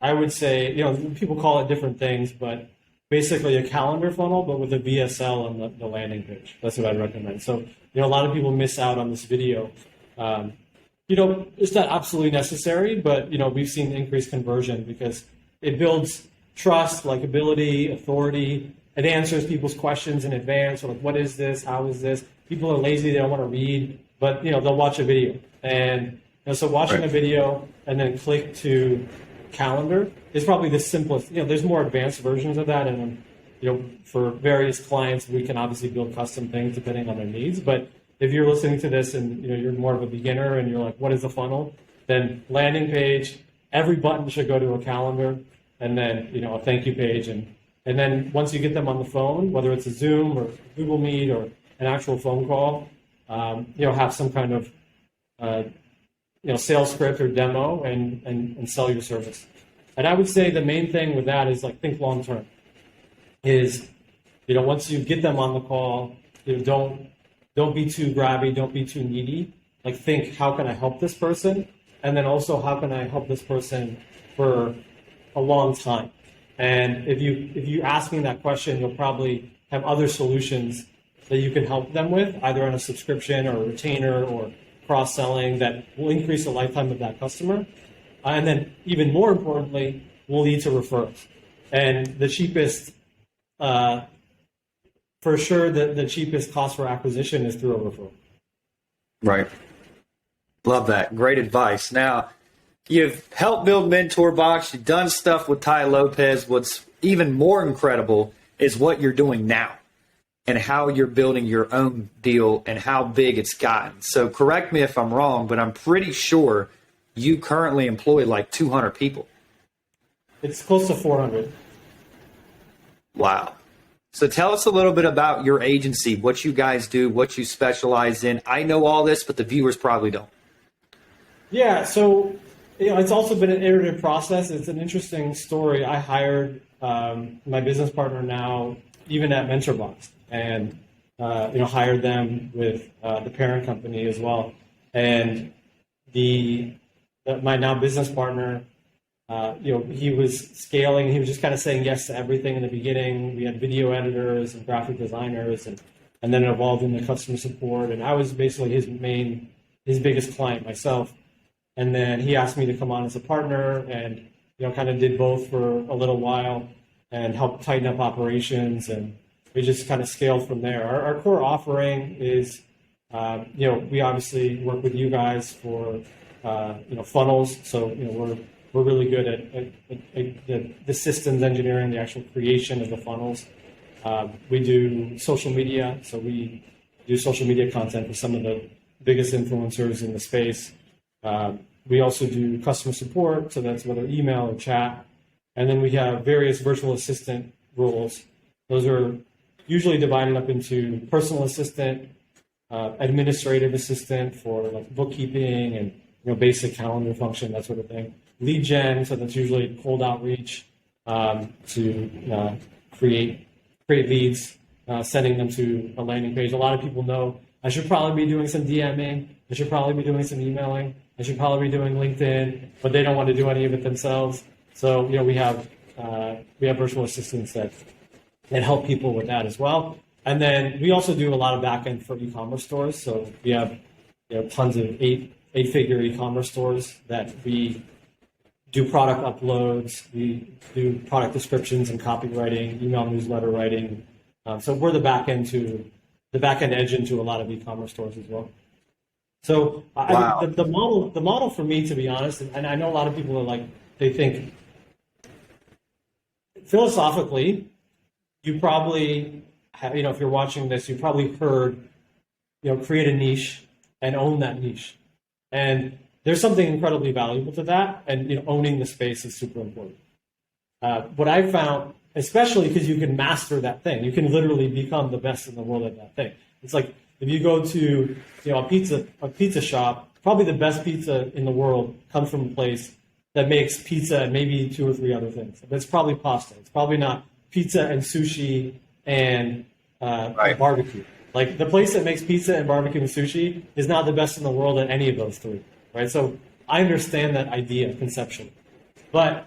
I would say, people call it different things, but basically a calendar funnel, but with a VSL on the landing page. That's what I'd recommend. So, a lot of people miss out on this video. It's not absolutely necessary, but, we've seen increased conversion because it builds trust, likability, authority. It answers people's questions in advance. So like, what is this? How is this? People are lazy. They don't want to read, but, they'll watch a video. And so watching a video and then click to calendar is probably the simplest. There's more advanced versions of that. And, for various clients, we can obviously build custom things depending on their needs. But if you're listening to this and, you're more of a beginner and you're like, what is a funnel? Then landing page, every button should go to a calendar. And then, a thank you page. And then once you get them on the phone, whether it's a Zoom or Google Meet or an actual phone call, have some kind of, sales script or demo and sell your service. And I would say the main thing with that is like, think long-term is, once you get them on the call, don't be too grabby, don't be too needy. Like think, how can I help this person? And then also, how can I help this person for a long time? And if you ask me that question, you'll probably have other solutions that you can help them with, either on a subscription or a retainer or cross-selling that will increase the lifetime of that customer. And then even more importantly, will lead to referrals. And the cheapest, for sure, the cheapest cost for acquisition is through a referral. Right. Love that. Great advice. Now, you've helped build Mentor Box. You've done stuff with Tai Lopez. What's even more incredible is what you're doing now and how you're building your own deal and how big it's gotten. So correct me if I'm wrong, but I'm pretty sure you currently employ like 200 people. It's close to 400. Wow. So tell us a little bit about your agency, what you guys do, what you specialize in. I know all this, but the viewers probably don't. Yeah, so it's also been an iterative process. It's an interesting story. I hired my business partner now, even at MentorBox, and hired them with the parent company as well. And my now business partner, he was scaling. He was just kind of saying yes to everything in the beginning. We had video editors and graphic designers, and and then it evolved into customer support. And I was basically his biggest client myself. And then he asked me to come on as a partner, and kind of did both for a little while and helped tighten up operations, and we just kind of scaled from there. Our core offering is, we obviously work with you guys for, funnels. So, we're really good at the systems engineering, the actual creation of the funnels. We do social media. So we do social media content for some of the biggest influencers in the space. We also do customer support. So that's whether email or chat. And then we have various virtual assistant roles. Those are usually divided up into personal assistant, administrative assistant for like bookkeeping and basic calendar function, that sort of thing. Lead gen, so that's usually cold outreach to create leads, sending them to a landing page. A lot of people know I should probably be doing some DMing, I should probably be doing some emailing, I should probably be doing LinkedIn, but they don't want to do any of it themselves. So we have virtual assistants that help people with that as well. And then we also do a lot of backend for e-commerce stores. So we have tons of eight-figure e-commerce stores that we do product uploads, we do product descriptions and copywriting, email newsletter writing. So we're the backend engine to a lot of e-commerce stores as well. So wow. I think the model for me, to be honest, and I know a lot of people are like, they think philosophically, you probably have, if you're watching this, you probably heard, create a niche and own that niche. And there's something incredibly valuable to that, and owning the space is super important. What I've found, especially because you can master that thing, you can literally become the best in the world at that thing. It's like if you go to a pizza shop, probably the best pizza in the world comes from a place that makes pizza and maybe 2 or 3 other things. But it's probably pasta. It's probably not pizza and sushi and barbecue. Like the place that makes pizza and barbecue and sushi is not the best in the world at any of those 3. Right? So I understand that idea conceptually. But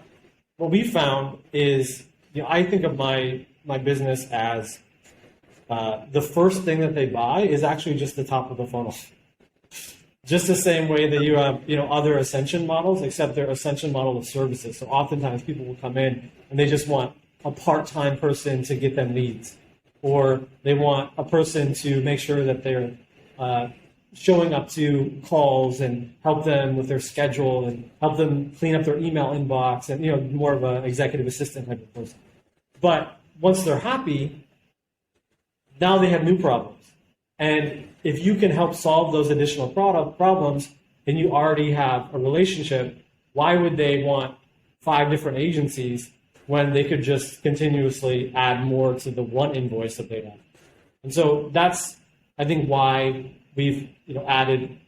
what we found is, I think of my business as the first thing that they buy is actually just the top of the funnel. Just the same way that you have, other ascension models, except they're ascension model of services. So oftentimes people will come in and they just want a part-time person to get them leads, or they want a person to make sure that they're showing up to calls and help them with their schedule and help them clean up their email inbox, and more of an executive assistant type of person. But once they're happy, now they have new problems. And if you can help solve those additional problems and you already have a relationship, why would they want 5 different agencies when they could just continuously add more to the one invoice that they have? And so that's, I think, why we've added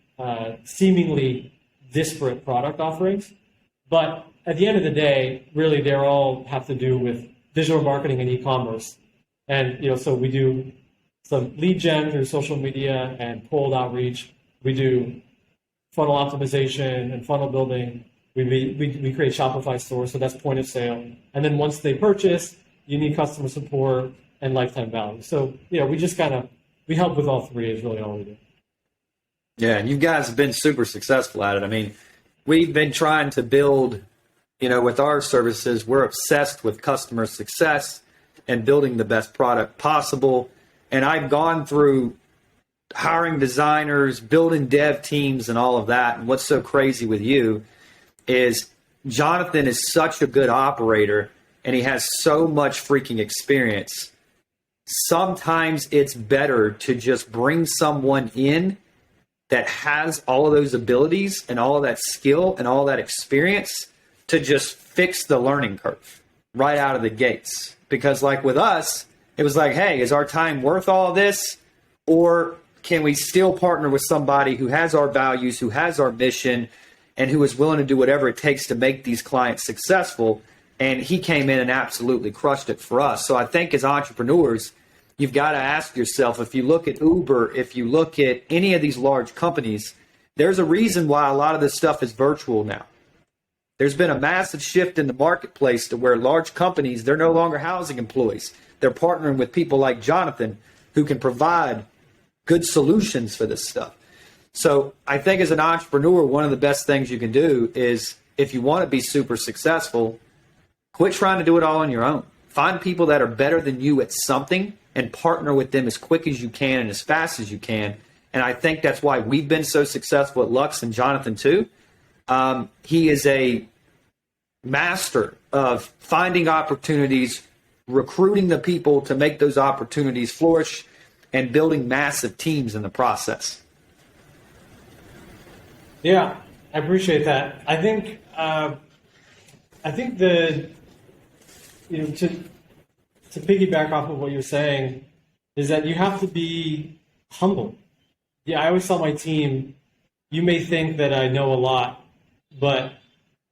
seemingly disparate product offerings. But at the end of the day, really, they all have to do with digital marketing and e-commerce. And so we do some lead gen through social media and cold outreach. We do funnel optimization and funnel building. We create Shopify stores, so that's point of sale. And then once they purchase, you need customer support and lifetime value. So we just we help with all 3 is really all we do. Yeah, and you guys have been super successful at it. I mean, we've been trying to build, with our services, we're obsessed with customer success and building the best product possible. And I've gone through hiring designers, building dev teams and all of that. And what's so crazy with you is Jonathon is such a good operator and he has so much freaking experience. Sometimes it's better to just bring someone in that has all of those abilities and all of that skill and all that experience to just fix the learning curve right out of the gates. Because like with us, it was like, hey, is our time worth all of this? Or can we still partner with somebody who has our values, who has our mission, and who is willing to do whatever it takes to make these clients successful? And he came in and absolutely crushed it for us. So I think as entrepreneurs, you've got to ask yourself, if you look at Uber, if you look at any of these large companies, there's a reason why a lot of this stuff is virtual now. There's been a massive shift in the marketplace to where large companies, they're no longer housing employees. They're partnering with people like Jonathon who can provide good solutions for this stuff. So I think as an entrepreneur, one of the best things you can do is, if you want to be super successful, quit trying to do it all on your own. Find people that are better than you at something and partner with them as quick as you can and as fast as you can. And I think that's why we've been so successful at Lux, and Jonathon too. He is a master of finding opportunities, recruiting the people to make those opportunities flourish, and building massive teams in the process. Yeah, I appreciate that. I think the, to piggyback off of what you're saying, is that you have to be humble. Yeah, I always tell my team, you may think that I know a lot, but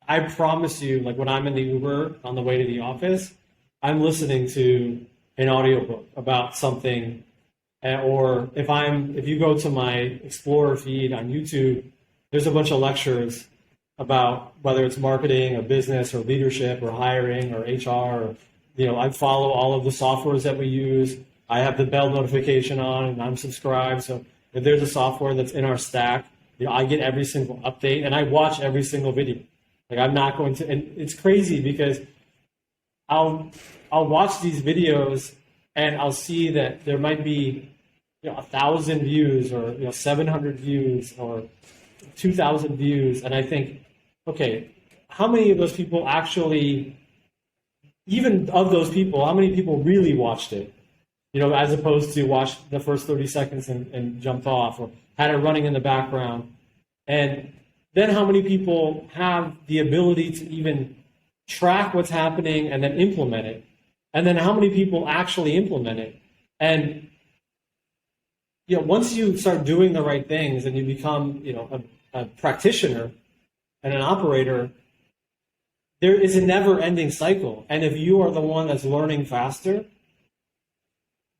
I promise you, like when I'm in the Uber on the way to the office, I'm listening to an audiobook about something, or if you go to my Explorer feed on YouTube, there's a bunch of lectures about whether it's marketing or business or leadership or hiring or HR. Or, I follow all of the softwares that we use. I have the bell notification on and I'm subscribed. So if there's a software that's in our stack, I get every single update and I watch every single video. Like I'm not going to, and it's crazy because I'll watch these videos and I'll see that there might be 1,000 views or 700 views or 2,000 views, and I think, okay, how many of those people actually, even of those people, how many people really watched it? As opposed to watched the first 30 seconds and jumped off, or had it running in the background. And then how many people have the ability to even track what's happening and then implement it? And then how many people actually implement it? And once you start doing the right things and you become a practitioner and an operator, there is a never-ending cycle. And if you are the one that's learning faster,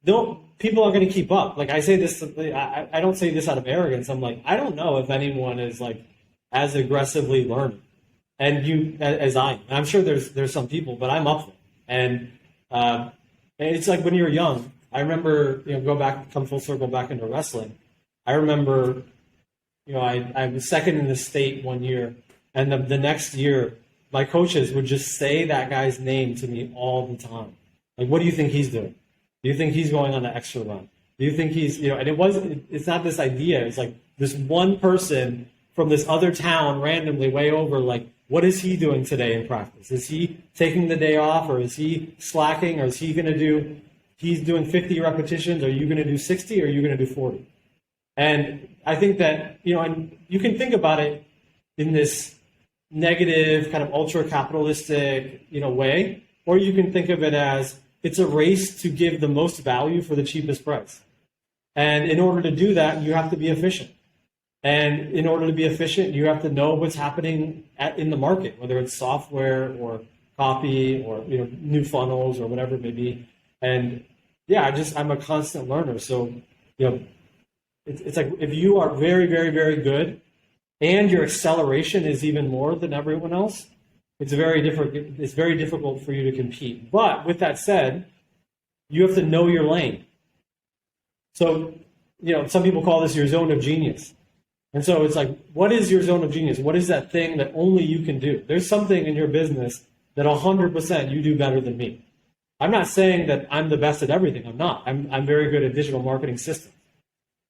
people are going to keep up. Like I say this, I don't say this out of arrogance. I'm like, I don't know if anyone is like as aggressively learning, and as I am. And I'm sure there's some people, but I'm up there. And it's like when you're young. I remember, come full circle back into wrestling. I remember, I was second in the state one year, and the next year, my coaches would just say that guy's name to me all the time. Like, what do you think he's doing? Do you think he's going on the extra run? Do you think he's, and it's not this idea. It's like this one person from this other town randomly way over, like, what is he doing today in practice? Is he taking the day off, or is he slacking, or is he going to do, he's doing 50 repetitions, are you going to do 60, or are you going to do 40? And I think that, and you can think about it in this negative kind of ultra capitalistic, way, or you can think of it as it's a race to give the most value for the cheapest price. And in order to do that, you have to be efficient. And in order to be efficient, you have to know what's happening in the market, whether it's software or copy or new funnels or whatever it may be. And yeah, I'm a constant learner. So it's like if you are very, very, very good, and your acceleration is even more than everyone else, it's very difficult for you to compete. But with that said, you have to know your lane. So, some people call this your zone of genius. And so it's like, what is your zone of genius? What is that thing that only you can do? There's something in your business that 100% you do better than me. I'm not saying that I'm the best at everything. I'm not. I'm very good at digital marketing systems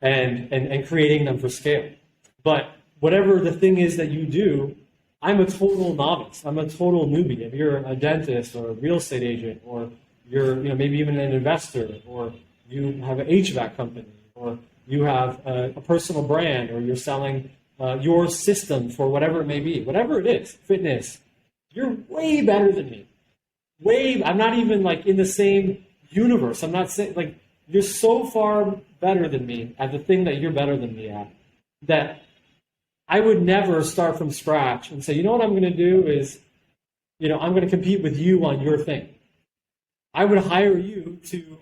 and creating them for scale. But whatever the thing is that you do, I'm a total novice. I'm a total newbie. If you're a dentist or a real estate agent, or you're maybe even an investor, or you have an HVAC company, or you have a personal brand, or you're selling your system for whatever it may be, whatever it is, fitness, you're way better than me. I'm not even like in the same universe. I'm not saying like you're so far better than me at the thing that you're better than me at that I would never start from scratch and say, you know what I'm going to do is, I'm going to compete with you on your thing. I would hire you to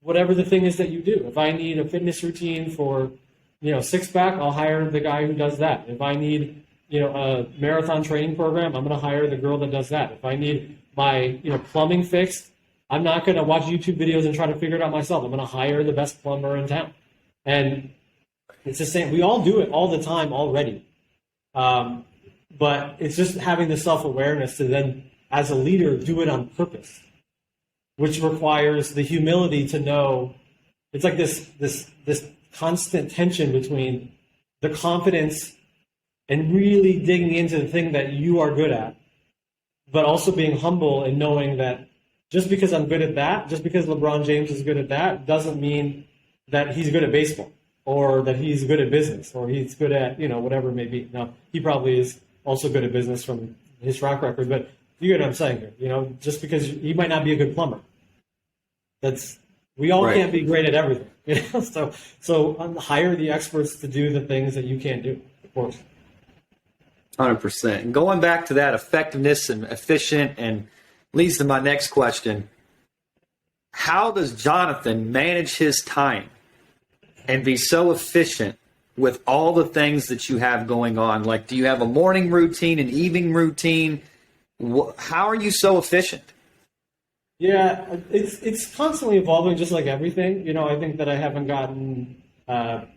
whatever the thing is that you do. If I need a fitness routine for, six pack, I'll hire the guy who does that. If I need, a marathon training program, I'm going to hire the girl that does that. If I need my, plumbing fixed, I'm not going to watch YouTube videos and try to figure it out myself. I'm going to hire the best plumber in town. And it's the same. We all do it all the time already. But it's just having the self-awareness to then, as a leader, do it on purpose, which requires the humility to know. It's like this constant tension between the confidence and really digging into the thing that you are good at, but also being humble and knowing that just because I'm good at that, just because LeBron James is good at that, doesn't mean that he's good at baseball or that he's good at business or he's good at, whatever it may be. Now, he probably is also good at business from his track record, but you get what I'm saying here. Just because he might not be a good plumber. We all can't be great at everything. So hire the experts to do the things that you can't do, of course. 100%. And going back to that effectiveness and efficient, and leads to my next question. How does Jonathon manage his time and be so efficient with all the things that you have going on? Like, do you have a morning routine, an evening routine? How are you so efficient? Yeah, it's constantly evolving, just like everything. I think that I haven't gotten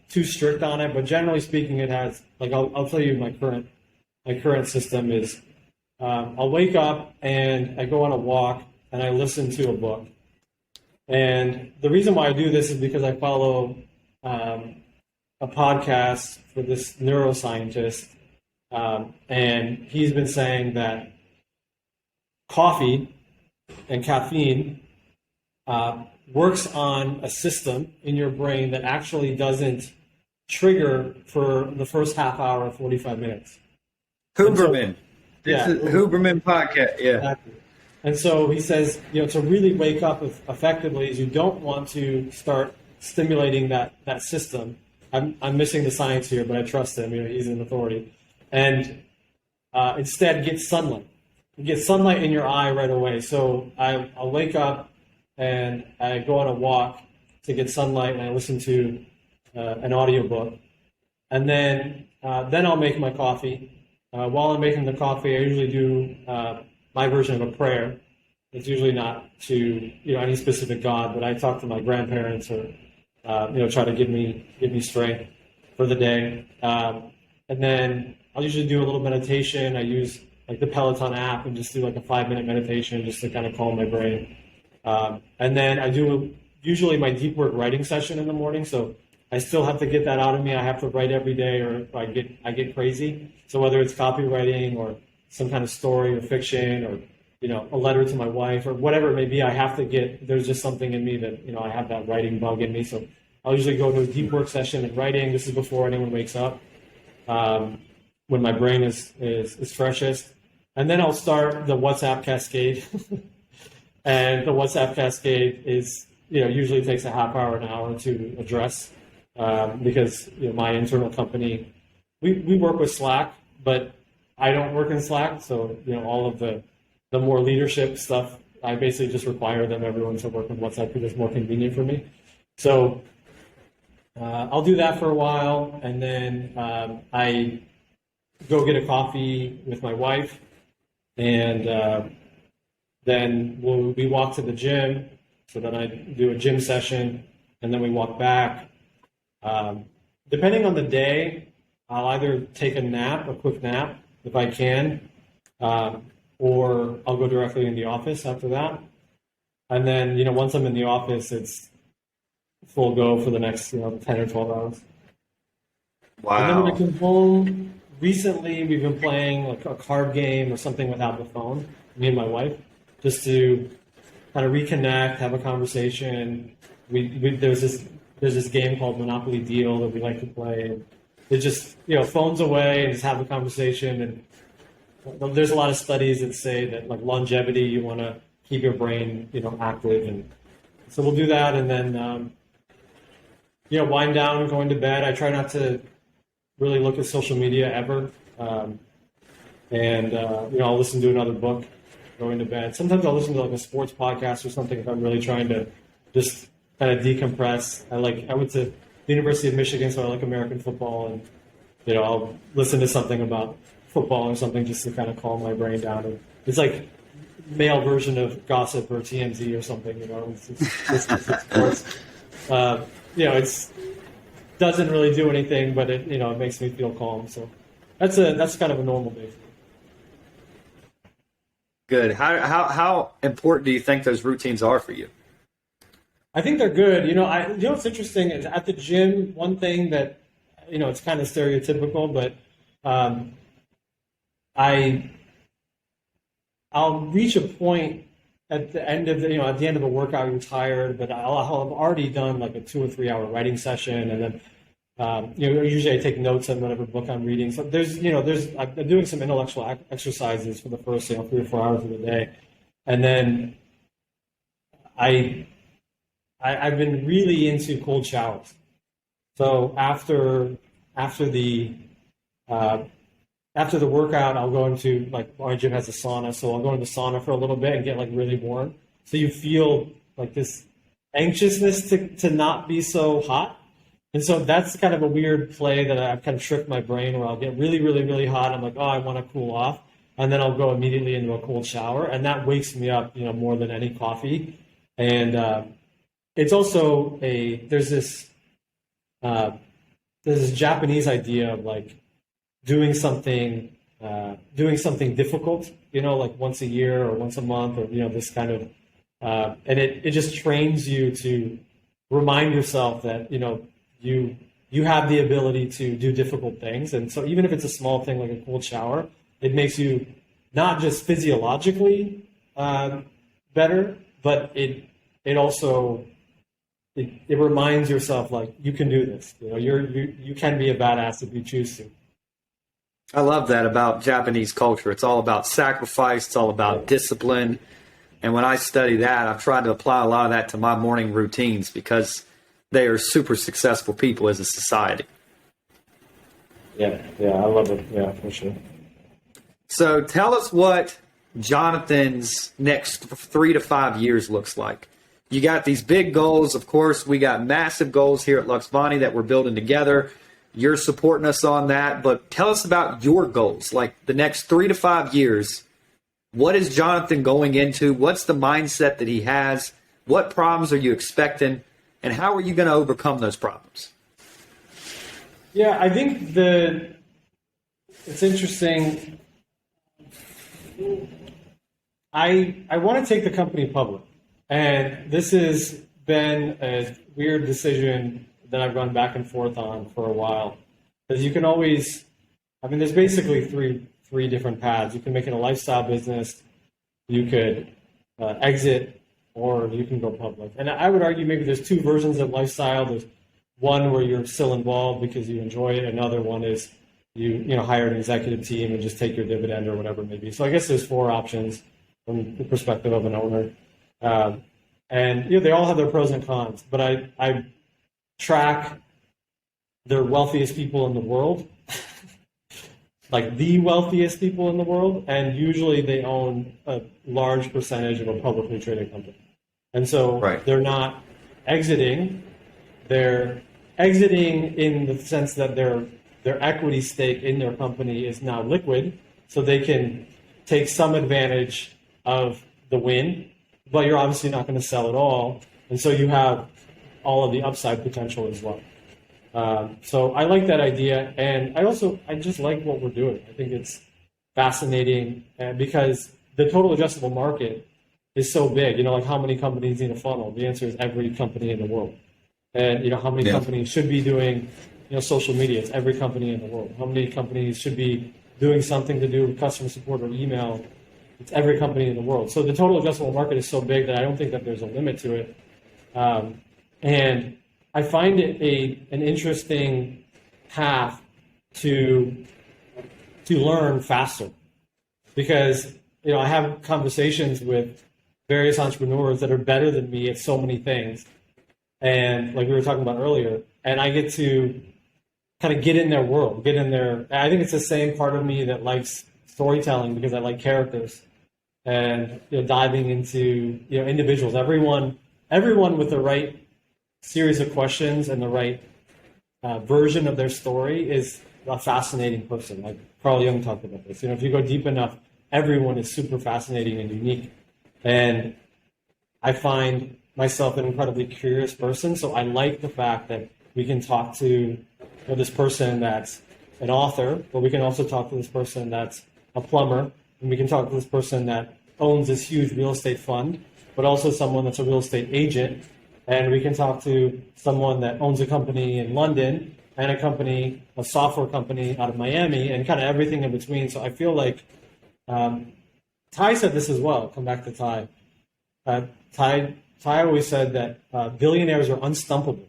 too strict on it, but generally speaking, it has. Like, I'll tell you my current system is I'll wake up and I go on a walk and I listen to a book. And the reason why I do this is because I follow a podcast for this neuroscientist, and he's been saying that coffee and caffeine works on a system in your brain that actually doesn't trigger for the first half hour, 45 minutes. Huberman. It's a Huberman podcast, yeah. Exactly. And so he says, to really wake up effectively is you don't want to start stimulating that system. I'm missing the science here, but I trust him. He's an authority. And instead, get sunlight. You get sunlight in your eye right away. So I'll wake up and I go on a walk to get sunlight, and I listen to an audiobook. And then I'll make my coffee. While I'm making the coffee, I usually do my version of a prayer. It's usually not to any specific God, but I talk to my grandparents or try to give me strength for the day. And then I'll usually do a little meditation. I use like the Peloton app and just do like a 5-minute meditation just to kind of calm my brain. And then I do usually my deep work writing session in the morning. So I still have to get that out of me. I have to write every day or I get crazy. So whether it's copywriting or some kind of story or fiction or, a letter to my wife or whatever it may be, I have to there's just something in me that, I have that writing bug in me. So I'll usually go to a deep work session in writing. This is before anyone wakes up, when my brain is freshest. And then I'll start the WhatsApp cascade. And the WhatsApp cascade is, usually takes a half hour, an hour to address, because, my internal company, we work with Slack, but I don't work in Slack. So, all of the more leadership stuff, I basically just require everyone to work with WhatsApp because it's more convenient for me. So I'll do that for a while. And then I go get a coffee with my wife. And then we walk to the gym. So then I do a gym session, and then we walk back. Depending on the day, I'll either take a quick nap, if I can, or I'll go directly in the office after that. And then, once I'm in the office, it's full go for the next, 10 or 12 hours. Wow. And then when I come home, recently we've been playing like a card game or something without the phone, me and my wife, just to kind of reconnect, have a conversation. There's this game called Monopoly Deal that we like to play. It's just, phones away and just have a conversation. And there's a lot of studies that say that like longevity, you want to keep your brain, active. And so we'll do that. And then, wind down and going to bed. I try not to really look at social media ever. I'll listen to another book going to bed. Sometimes I'll listen to like a sports podcast or something if I'm really trying to just kind of decompress. I went to the University of Michigan, so I like American football, and I'll listen to something about football or something just to kind of calm my brain down. And it's like male version of gossip or TMZ or something. Of course, it's doesn't really do anything, but it makes me feel calm. So that's kind of a normal day for me. Good. How important do you think those routines are for you? I think they're good. What's interesting is at the gym, one thing that, it's kind of stereotypical, but I'll reach a point at the end of a workout, you're tired, but I'll have already done like a 2 or 3 hour writing session, and then usually I take notes on whatever book I'm reading. So I'm doing some intellectual exercises for the first 3 or 4 hours of the day, and then I've been really into cold showers. So after the workout, I'll go into, like, our gym has a sauna, so I'll go into the sauna for a little bit and get like really warm. So you feel like this anxiousness to not be so hot. And so that's kind of a weird play that I've kind of tricked my brain, where I'll get really, really, really hot. I'm like, oh, I want to cool off. And then I'll go immediately into a cold shower. And that wakes me up, more than any coffee. And it's also there's this Japanese idea of like doing something difficult, like once a year or once a month, or, this kind of, and it just trains you to remind yourself that, you have the ability to do difficult things. And so even if it's a small thing like a cold shower, it makes you not just physiologically better, but it also it reminds yourself, like, you can do this. You can be a badass if you choose to. I love that about Japanese culture. It's all about sacrifice. It's all about discipline. And when I study that, I've tried to apply a lot of that to my morning routines, because they are super successful people as a society. Yeah, I love it. Yeah, for sure. So tell us what Jonathon's next 3 to 5 years looks like. You got these big goals. Of course, we got massive goals here at Luxvoni that we're building together. You're supporting us on that, but tell us about your goals, like the next 3 to 5 years. What is Jonathon going into? What's the mindset that he has? What problems are you expecting? And how are you going to overcome those problems? Yeah, I think it's interesting. I want to take the company public. And this has been a weird decision that I've gone back and forth on for a while. Because you can always, there's basically three different paths. You can make it a lifestyle business, you could exit, or you can go public. And I would argue maybe there's 2 versions of lifestyle. There's one where you're still involved because you enjoy it. Another one is you hire an executive team and just take your dividend or whatever it may be. So I guess there's 4 options from the perspective of an owner. And they all have their pros and cons. But I track the wealthiest people in the world, like the wealthiest people in the world, and usually they own a large percentage of a publicly traded company. And so They're not exiting. They're exiting in the sense that their equity stake in their company is now liquid, so they can take some advantage of the win, but you're obviously not going to sell it all. And so you have all of the upside potential as well. So I like that idea. And I just like what we're doing. I think it's fascinating because the total addressable market is so big. Like, how many companies need a funnel? The answer is every company in the world. And, how many companies should be doing, social media? It's every company in the world. How many companies should be doing something to do with customer support or email? It's every company in the world. So the total addressable market is so big that I don't think that there's a limit to it. And I find it an interesting path to learn faster, because I have conversations with various entrepreneurs that are better than me at so many things, and like we were talking about earlier, and I get to kind of get in their world, get in their. I think it's the same part of me that likes storytelling, because I like characters, and diving into individuals. Everyone with the right series of questions and the right version of their story is a fascinating person. Like Carl Jung talked about this. If you go deep enough, everyone is super fascinating and unique. And I find myself an incredibly curious person, so I like the fact that we can talk to this person that's an author, but we can also talk to this person that's a plumber, and we can talk to this person that owns this huge real estate fund, but also someone that's a real estate agent, and we can talk to someone that owns a company in London and a software company out of Miami, and kind of everything in between. So I feel like Tai said this as well. Come back to Tai. Tai always said that billionaires are unstumpable,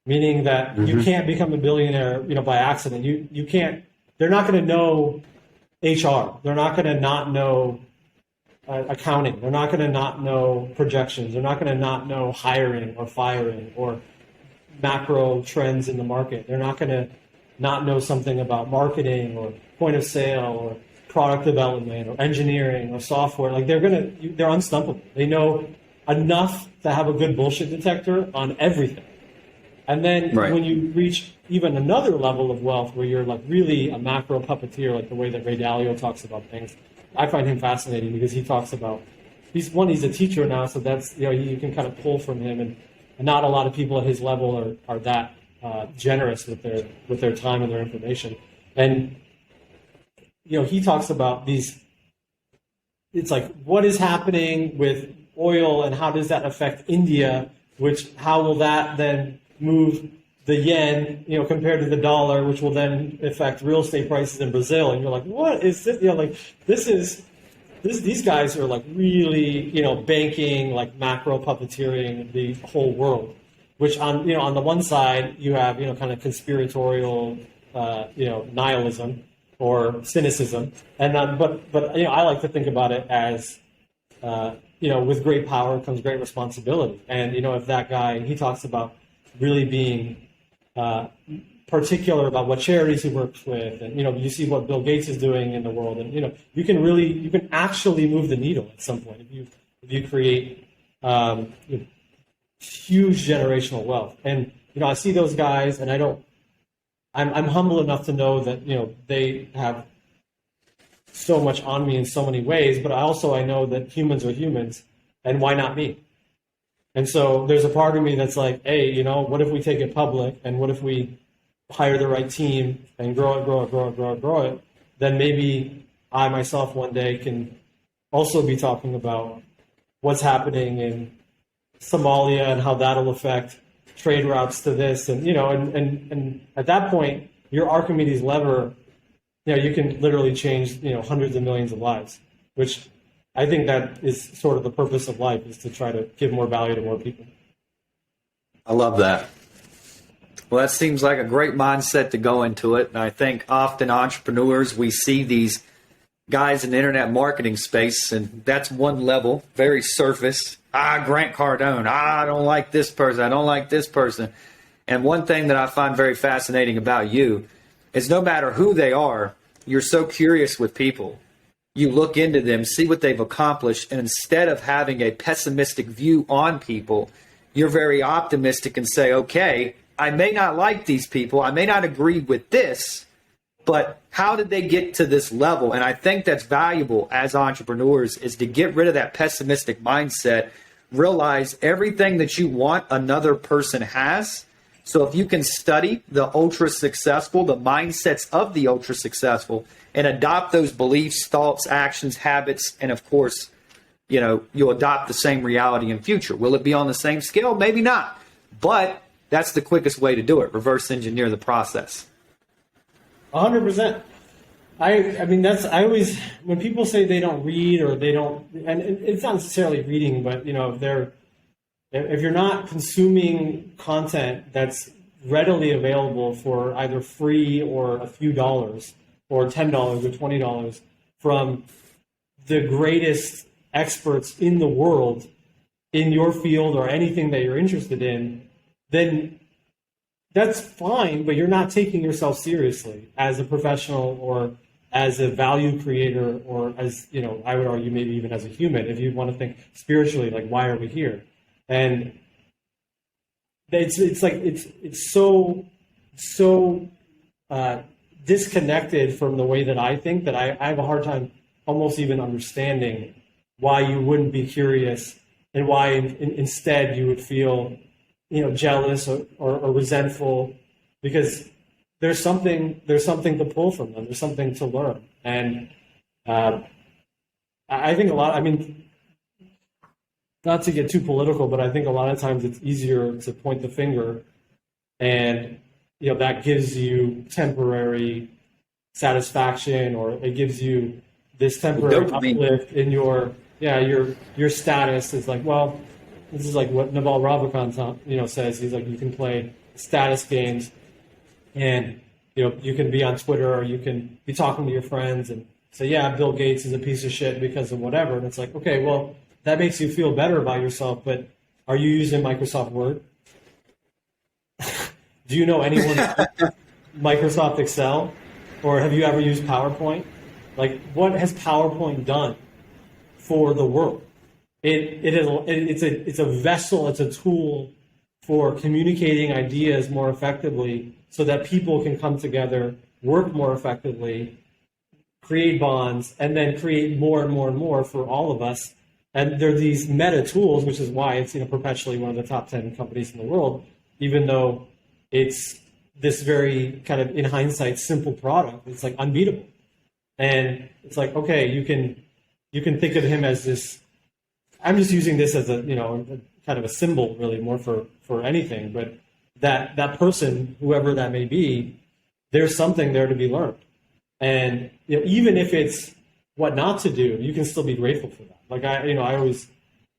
meaning that you can't become a billionaire, by accident. You can't. They're not going to know HR. They're not going to not know accounting. They're not going to not know projections. They're not going to not know hiring or firing or macro trends in the market. They're not going to not know something about marketing or point of sale or product development or engineering or software. Like they're unstumpable. They know enough to have a good bullshit detector on everything. And then when you reach even another level of wealth where you're like really a macro puppeteer, like the way that Ray Dalio talks about things, I find him fascinating because he talks about, he's a teacher now, so that's, you can kind of pull from him, and not a lot of people at his level are that generous with their time and their information. And he talks about these, it's like, what is happening with oil and how does that affect India, how will that then move the yen, compared to the dollar, which will then affect real estate prices in Brazil. And you're like, what is this? These guys are like really, banking, like macro puppeteering the whole world, which on the one side you have, kind of conspiratorial, nihilism or cynicism. And but I like to think about it as, with great power comes great responsibility. And, if that guy, he talks about really being particular about what charities he works with, and you see what Bill Gates is doing in the world, and you can actually move the needle at some point if you create huge generational wealth. And I see those guys, and I'm humble enough to know that they have so much on me in so many ways, but I know that humans are humans, and why not me? And so there's a part of me that's like, hey, what if we take it public, and what if we hire the right team and grow it? Then maybe I myself one day can also be talking about what's happening in Somalia and how that'll affect trade routes to this. And, and at that point, your Archimedes lever, you can literally change, hundreds of millions of lives, which I think that is sort of the purpose of life, is to try to give more value to more people. I love that. Well, that seems like a great mindset to go into it. And I think often entrepreneurs, we see these guys in the internet marketing space, and that's one level, very surface. Grant Cardone. I don't like this person. I don't like this person. And one thing that I find very fascinating about you is no matter who they are, you're so curious with people. You look into them, see what they've accomplished, and instead of having a pessimistic view on people, you're very optimistic and say, okay, I may not like these people, I may not agree with this, but how did they get to this level? And I think that's valuable as entrepreneurs, is to get rid of that pessimistic mindset, realize everything that you want another person has. So if you can study the ultra successful, the mindsets of the ultra successful, and adopt those beliefs, thoughts, actions, habits, and of course, you'll adopt the same reality in future. Will it be on the same scale? Maybe not. But that's the quickest way to do it. Reverse engineer the process. 100%. I always, when people say they don't read or they don't, and it's not necessarily reading, but if you're not consuming content that's readily available for either free or a few dollars, or $10 or $20 from the greatest experts in the world in your field or anything that you're interested in, then that's fine, but you're not taking yourself seriously as a professional or as a value creator, or as, I would argue maybe even as a human, if you want to think spiritually, like, why are we here? And it's so disconnected from the way that I think, that I have a hard time almost even understanding why you wouldn't be curious, and why instead you would feel, jealous or resentful, because there's something to pull from them. There's something to learn. And I think not to get too political, but I think a lot of times it's easier to point the finger, and that gives you temporary satisfaction, or it gives you this temporary uplift in your status. Is like, well, this is like what Naval Ravikant says. He's like, you can play status games, and you can be on Twitter, or you can be talking to your friends and say, yeah, Bill Gates is a piece of shit because of whatever. And it's like, okay, well, that makes you feel better about yourself, but are you using Microsoft Word? Do you know anyone that uses Microsoft Excel? Or have you ever used PowerPoint? Like, what has PowerPoint done for the world? It's a vessel, it's a tool for communicating ideas more effectively so that people can come together, work more effectively, create bonds, and then create more and more and more for all of us. And there are these meta tools, which is why it's perpetually one of the top 10 companies in the world, even though it's this very kind of, in hindsight, simple product. It's like unbeatable. And it's like, okay, you can think of him as this. I'm just using this as a kind of a symbol, really, more for anything. But that person, whoever that may be, there's something there to be learned. And even if it's what not to do, you can still be grateful for that. Like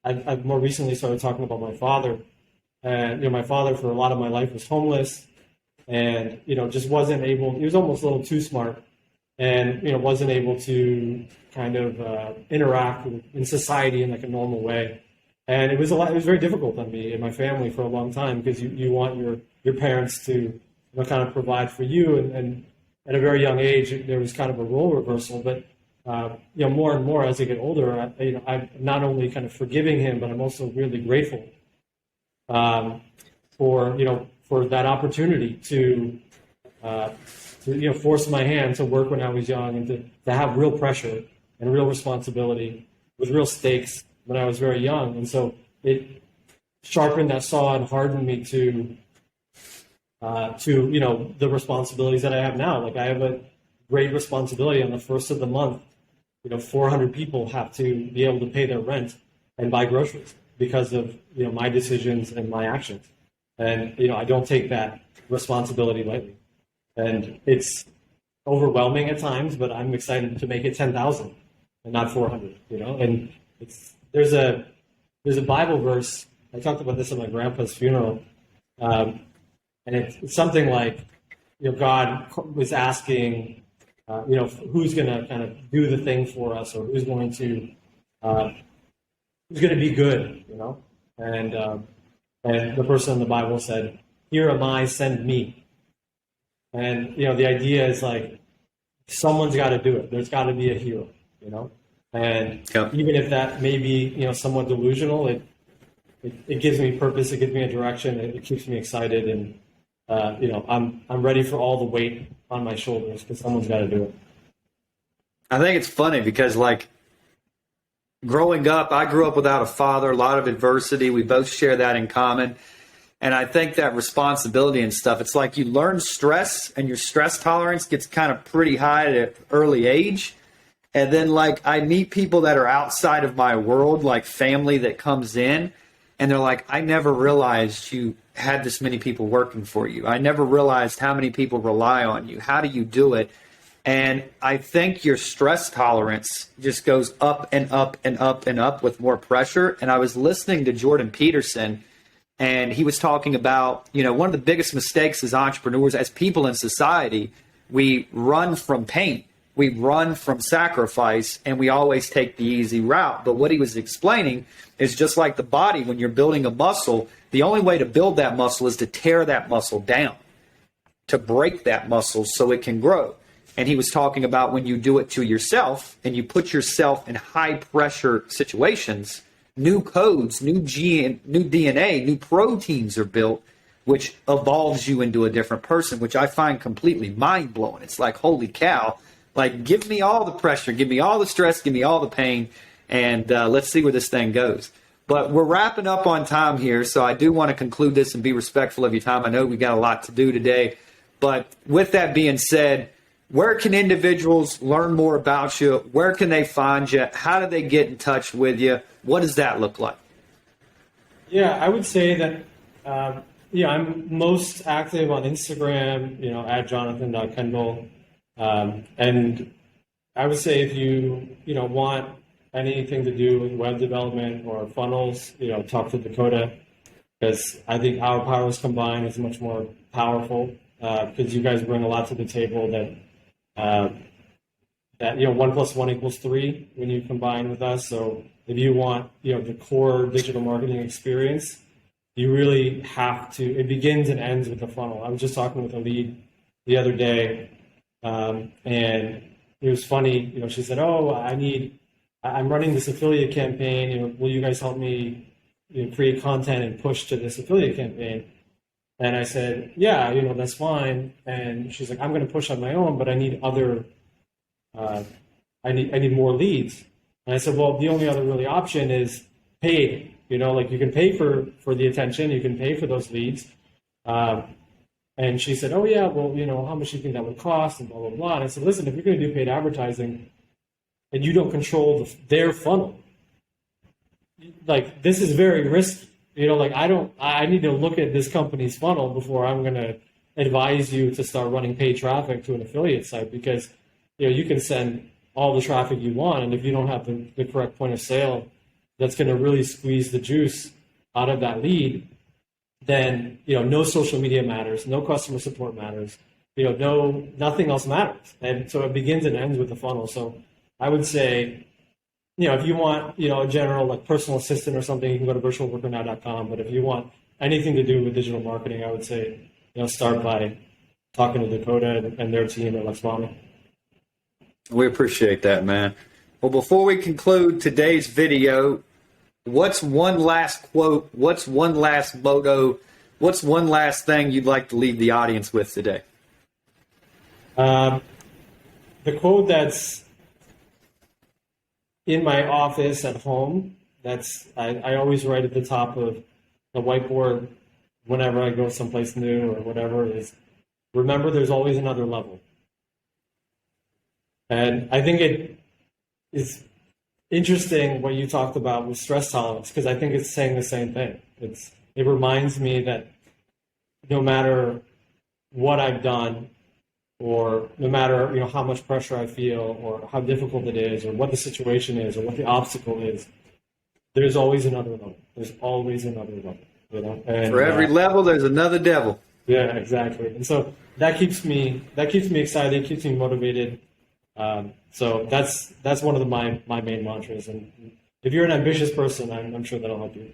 I've more recently started talking about my father, and my father for a lot of my life was homeless, and just wasn't able. He was almost a little too smart, and wasn't able to kind of interact in society in like a normal way. And it was very difficult on me and my family for a long time, because you want your parents to kind of provide for you, and at a very young age there was kind of a role reversal. But more and more as I get older, I'm not only kind of forgiving him, but I'm also really grateful for that opportunity to force my hand to work when I was young, and to have real pressure and real responsibility with real stakes when I was very young. And so it sharpened that saw and hardened me to the responsibilities that I have now. Like, I have a great responsibility on the first of the month. 400 people have to be able to pay their rent and buy groceries because of my decisions and my actions. And I don't take that responsibility lightly. And it's overwhelming at times, but I'm excited to make it 10,000 and not 400. And there's a Bible verse. I talked about this at my grandpa's funeral, and it's something like, God was asking, who's going to kind of do the thing for us, or who's going to be good, And the person in the Bible said, "Here am I, send me." And the idea is like, someone's got to do it. There's got to be a hero, And even if that may be somewhat delusional, it gives me purpose. It gives me a direction. It keeps me excited, and I'm ready for all the weight on my shoulders, because someone's got to do it. I think it's funny because, like, growing up, I grew up without a father, a lot of adversity. We both share that in common. And I think that responsibility and stuff, it's like you learn stress, and your stress tolerance gets kind of pretty high at an early age. And then, like, I meet people that are outside of my world, like family that comes in, and they're like, I never realized you had this many people working for you. I never realized how many people rely on you. How do you do it? And I think your stress tolerance just goes up and up and up and up with more pressure. And I was listening to Jordan Peterson, and he was talking about, one of the biggest mistakes as entrepreneurs, as people in society, we run from pain. We run from sacrifice, and we always take the easy route. But what he was explaining is, just like the body, when you're building a muscle, the only way to build that muscle is to tear that muscle down, to break that muscle so it can grow. And he was talking about when you do it to yourself and you put yourself in high pressure situations, new codes, new DNA, new proteins are built, which evolves you into a different person, which I find completely mind blowing. It's like, holy cow, like, give me all the pressure, give me all the stress, give me all the pain, and let's see where this thing goes. But we're wrapping up on time here, so I do want to conclude this and be respectful of your time. I know we got a lot to do today, but with that being said, where can individuals learn more about you? Where can they find you? How do they get in touch with you? What does that look like? Yeah, I would say that I'm most active on Instagram, at Jonathon.Kendall. And I would say if you want anything to do with web development or funnels, talk to Dakota, because I think our powers combined is much more powerful, because you guys bring a lot to the table that 1 + 1 = 3 when you combine with us. So if you want, the core digital marketing experience, you really have to, it begins and ends with the funnel. I was just talking with a lead the other day, and it was funny, she said, I'm running this affiliate campaign, will you guys help me create content and push to this affiliate campaign? And I said, yeah, that's fine. And she's like, I'm going to push on my own, but I need other, I need more leads. And I said, well, the only other really option is paid. You can pay for the attention, you can pay for those leads. And she said, oh yeah, well, how much do you think that would cost, and blah, blah, blah. And I said, listen, if you're going to do paid advertising and you don't control their funnel, this is very risky. I need to look at this company's funnel before I'm going to advise you to start running paid traffic to an affiliate site, because, you can send all the traffic you want. And if you don't have the correct point of sale, that's going to really squeeze the juice out of that lead, then, no social media matters, no customer support matters, nothing else matters. And so it begins and ends with the funnel. So I would say, if you want, a general personal assistant or something, you can go to virtualworkernow.com. But if you want anything to do with digital marketing, I would say, start by talking to Dakota and their team at Luxvoni. We appreciate that, man. Well, before we conclude today's video, what's one last quote? What's one last motto? What's one last thing you'd like to leave the audience with today? The quote that's in my office at home, I always write at the top of the whiteboard whenever I go someplace new or whatever, is remember there's always another level. And I think it is interesting what you talked about with stress tolerance, because I think it's saying the same thing. It reminds me that no matter what I've done, or no matter how much pressure I feel, or how difficult it is, or what the situation is, or what the obstacle is, there's always another level. There's always another level. And, for every level, there's another devil. Yeah, exactly. And so that keeps me excited, keeps me motivated. So that's one of my main mantras. And if you're an ambitious person, I'm sure that'll help you.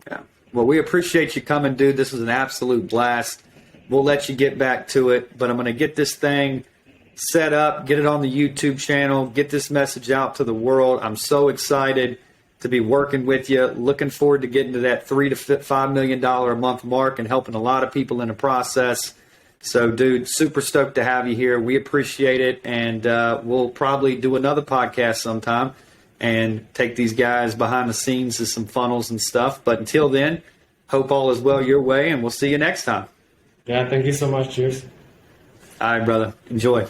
Yeah. Well, we appreciate you coming, dude. This was an absolute blast. We'll let you get back to it, but I'm going to get this thing set up, get it on the YouTube channel, get this message out to the world. I'm so excited to be working with you. Looking forward to getting to that $3 to $5 million a month mark and helping a lot of people in the process. So, dude, super stoked to have you here. We appreciate it, and we'll probably do another podcast sometime and take these guys behind the scenes to some funnels and stuff. But until then, hope all is well your way, and we'll see you next time. Yeah, thank you so much. Cheers. All right, brother. Enjoy.